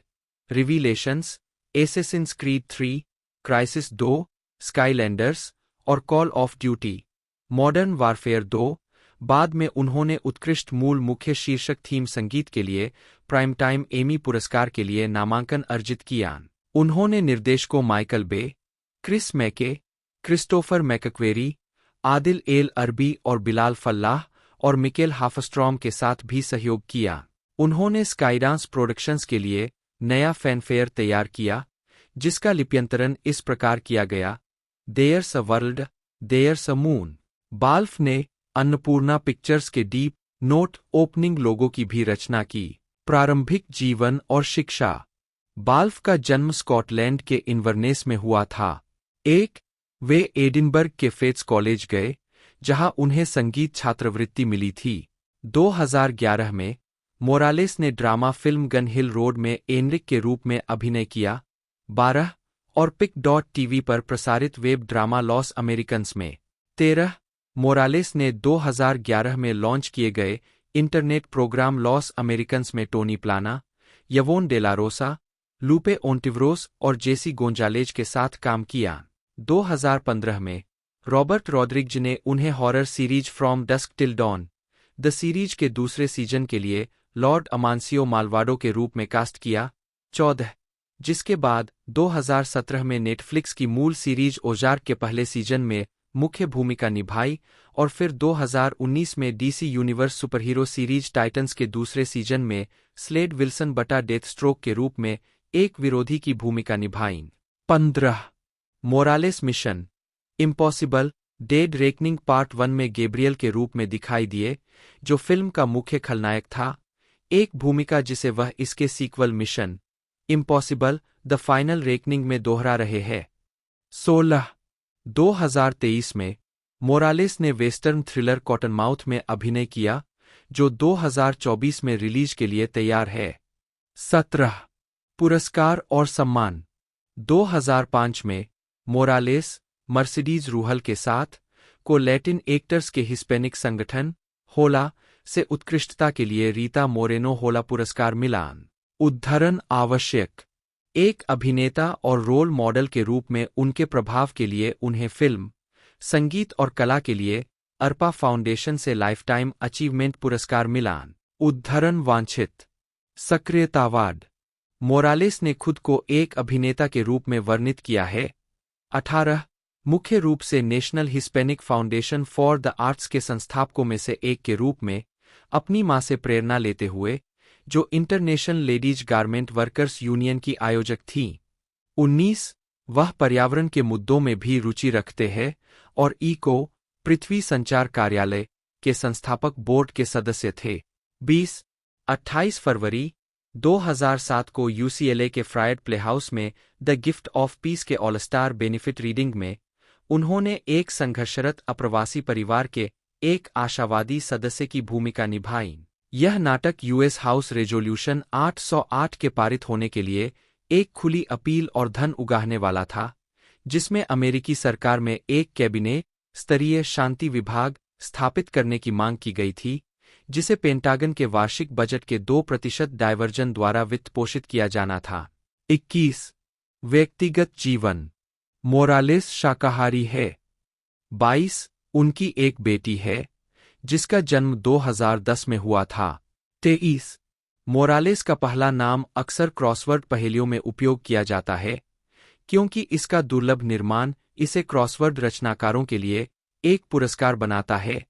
रिवीलेशंस, Assassin's creed 3, crisis 2, स्काईलैंडर्स और call of duty, modern warfare 2। बाद में उन्होंने उत्कृष्ट मूल मुख्य शीर्षक थीम संगीत के लिए प्राइम टाइम एमी पुरस्कार के लिए नामांकन अर्जित किया। उन्होंने निर्देशकों माइकल बे, क्रिस मैके, क्रिस्टोफर मैकक्वेरी, आदिल एल अरबी और बिलाल फल्लाह और मिकेल हाफस्ट्रॉम के साथ भी सहयोग किया। उन्होंने स्काईडांस प्रोडक्शंस के लिए नया फैनफेयर तैयार किया, जिसका लिप्यंतरण इस प्रकार किया गया: there's a world, there's a moon. बाल्फ ने अन्नपूर्णा पिक्चर्स के डीप नोट ओपनिंग लोगो की भी रचना की। प्रारंभिक जीवन और शिक्षा। बाल्फ का जन्म स्कॉटलैंड के इन्वर्नेस में हुआ था। वे एडिनबर्ग के फेट्स कॉलेज गए, जहां उन्हें संगीत छात्रवृत्ति मिली थी। 2011 में मोरालेस ने ड्रामा फिल्म गन हिल रोड में एनरिक के रूप में अभिनय किया। 12 और पिक.टीवी पर प्रसारित वेब ड्रामा लॉस अमेरिकन्स में। 13 मोरालेस ने 2011 में लॉन्च किए गए इंटरनेट प्रोग्राम लॉस अमेरिकन्स में टोनी प्लाना, यवोन डेलारोसा, लूपे ओंटिव्रोस और जेसी गोंजालेज के साथ काम किया। 2015 में रॉबर्ट रॉड्रिग्ज ने उन्हें horror series from dusk till dawn, the series के दूसरे सीजन के लिए लॉर्ड अमांसियो मालवाडो के रूप में कास्ट किया। 14 जिसके बाद 2017 में नेटफ्लिक्स की मूल सीरीज ओजार्क के पहले सीजन में मुख्य भूमिका निभाई और फिर 2019 में DC universe superhero series titans के दूसरे सीजन में स्लेड विल्सन बटा डेथ स्ट्रोक के रूप में एक विरोधी की भूमिका निभाई। 15 Morales mission impossible dead reckoning part 1 में गैब्रियल के रूप में दिखाई दिए, जो फिल्म का मुख्य खलनायक था, एक भूमिका जिसे वह इसके sequel mission impossible the final reckoning में दोहरा रहे हैं। 16 2023 में मोरालेस ने वेस्टर्न थ्रिलर कॉटनमाउथ में अभिनय किया, जो 2024 में रिलीज के लिए तैयार है। 17 पुरस्कार और सम्मान। 2005 में मोरालेस मर्सिडीज रूहल के साथ को लैटिन एक्टर्स के हिस्पैनिक संगठन होला से उत्कृष्टता के लिए रीता मोरेनो होला पुरस्कार मिला। उद्धरण आवश्यक। एक अभिनेता और रोल मॉडल के रूप में उनके प्रभाव के लिए उन्हें फिल्म, संगीत और कला के लिए अर्पा फाउंडेशन से लाइफटाइम अचीवमेंट पुरस्कार मिला। उद्धरण वांछित। सक्रियतावाद। मोरालेस ने खुद को एक अभिनेता के रूप में वर्णित किया है। 18 मुख्य रूप से national Hispanic foundation for the arts के संस्थापकों में से एक के रूप में, अपनी मां से प्रेरणा लेते हुए, जो international ladies garment workers union की आयोजक थीं। 19 वह पर्यावरण के मुद्दों में भी रुचि रखते हैं और इको पृथ्वी संचार कार्यालय के संस्थापक बोर्ड के सदस्य थे। 28 फरवरी 2007 को यूसीएलए के फ्रायड प्लेहाउस में द गिफ्ट ऑफ पीस के ऑल स्टार बेनिफिट रीडिंग में उन्होंने एक संघर्षरत अप्रवासी परिवार के एक आशावादी सदस्य की भूमिका निभाई। यह नाटक यूएस हाउस रेजोल्यूशन 808 के पारित होने के लिए एक खुली अपील और धन उगाहने वाला था, जिसमें अमेरिकी सरकार में एक कैबिनेट स्तरीय शांति विभाग स्थापित करने की मांग की गई थी, जिसे पेंटागन के वार्षिक बजट के 2% डायवर्जन द्वारा वित्त पोषित किया जाना था। 21 व्यक्तिगत जीवन। मोरालेस शाकाहारी है। 22 उनकी एक बेटी है, जिसका जन्म 2010 में हुआ था। 23 मोरालेस का पहला नाम अक्सर क्रॉसवर्ड पहेलियों में उपयोग किया जाता है, क्योंकि इसका दुर्लभ निर्माण इसे क्रॉसवर्ड रचनाकारों के लिए एक पुरस्कार बनाता है।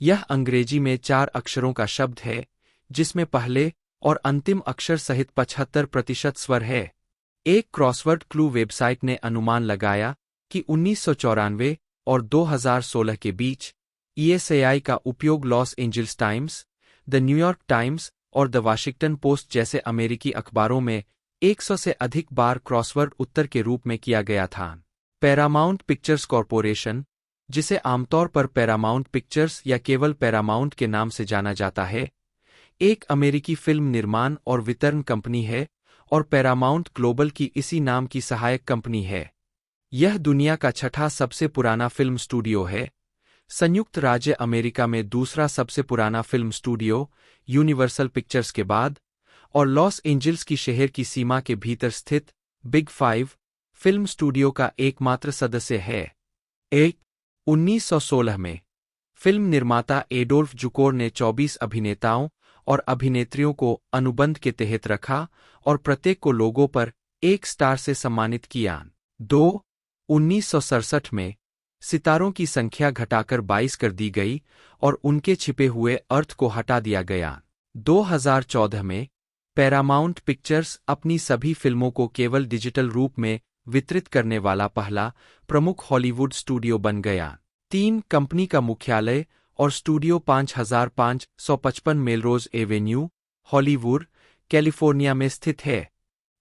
यह अंग्रेजी में 4 अक्षरों का शब्द है, जिसमें पहले और अंतिम अक्षर सहित 75% स्वर है। एक क्रॉसवर्ड क्लू वेबसाइट ने अनुमान लगाया कि 1994 और 2016 के बीच ईएसएआई का उपयोग Los Angeles times, the New York times और द वाशिंगटन पोस्ट जैसे अमेरिकी अखबारों में 100 से अधिक बार क्रॉसवर्ड उत्तर के रूप में किया गया था। पैरामाउंट पिक्चर्स कॉरपोरेशन, जिसे आमतौर पर पैरामाउंट पिक्चर्स या केवल पैरामाउंट के नाम से जाना जाता है, एक अमेरिकी फिल्म निर्माण और वितरण कंपनी है और पैरामाउंट ग्लोबल की इसी नाम की सहायक कंपनी है। यह दुनिया का छठा सबसे पुराना फिल्म स्टूडियो है, संयुक्त राज्य अमेरिका में दूसरा सबसे पुराना फिल्म स्टूडियो यूनिवर्सल पिक्चर्स के बाद, और लॉस एंजल्स की शहर की सीमा के भीतर स्थित बिग 5 फिल्म स्टूडियो का एकमात्र सदस्य है। 1916 में फिल्म निर्माता एडोल्फ जुकोर ने 24 अभिनेताओं और अभिनेत्रियों को अनुबंध के तहत रखा और प्रत्येक को लोगों पर 1 स्टार से सम्मानित किया। 1967 में सितारों की संख्या घटाकर 22 कर दी गई और उनके छिपे हुए अर्थ को हटा दिया गया। 2014 में पैरामाउंट पिक्चर्स अपनी सभी फिल्मों को केवल डिजिटल रूप में वितरित करने वाला पहला प्रमुख हॉलीवुड स्टूडियो बन गया। 3 कंपनी का मुख्यालय और studio 5555 Melrose Avenue, Hollywood, California में स्थित है।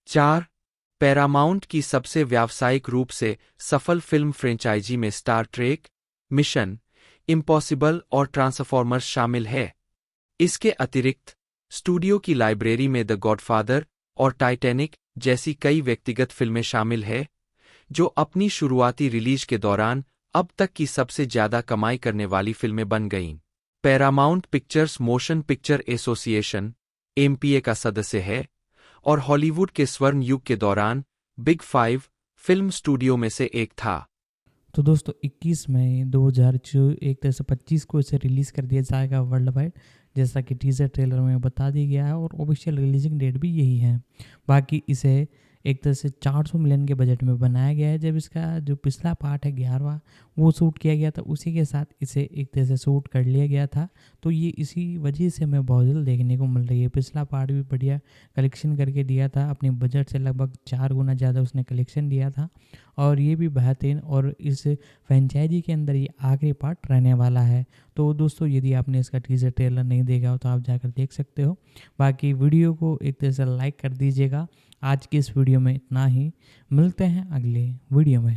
4 पैरामाउंट की सबसे व्यावसायिक रूप से सफल फिल्म फ्रेंचाइजी में स्टार ट्रेक, मिशन इम्पॉसिबल और ट्रांसफॉर्मर्स शामिल है। इसके अतिरिक्त स्टूडियो की लाइब्रेरी में द गॉडफादर और टाइटैनिक जैसी कई व्यक्तिगत फिल्में शामिल है, जो अपनी शुरुआती रिलीज के दौरान अब तक की सबसे ज्यादा कमाई करने वाली फिल्में बन गईं। Paramount pictures motion picture association (MPa) का सदस्य है और हॉलीवुड के स्वर्ण युग के दौरान बिग 5 फिल्म स्टूडियो में से एक था। तो दोस्तों 21 मई 2025 को इसे रिलीज़ कर दिया जाएगा वर्ल्ड वाइड, जैसा कि टीज़र ट्रेलर में बता दिया गया है, और ऑफिशियल रिलीजिंग डेट भी यही है। बाकी इसे एक तरह से 400 मिलियन के बजट में बनाया गया है। जब इसका जो पिछला पार्ट है 11वां वो शूट किया गया था, उसी के साथ इसे एक तरह से शूट कर लिया गया था। तो ये इसी वजह से हमें बहुत जल्द देखने को मिल रही है। पिछला पार्ट भी बढ़िया कलेक्शन करके दिया था, अपने बजट से लगभग 4 गुना ज़्यादा उसने कलेक्शन दिया था, और ये भी बेहतरीन, और इस फ्रेंचाइजी के अंदर ये आखिरी पार्ट रहने वाला है। तो दोस्तों यदि आपने इसका टीज़र ट्रेलर नहीं देखा हो तो आप जाकर देख सकते हो। बाकी वीडियो को एक तरह से लाइक कर दीजिएगा। आज की इस वीडियो में इतना ही, मिलते हैं अगले वीडियो में।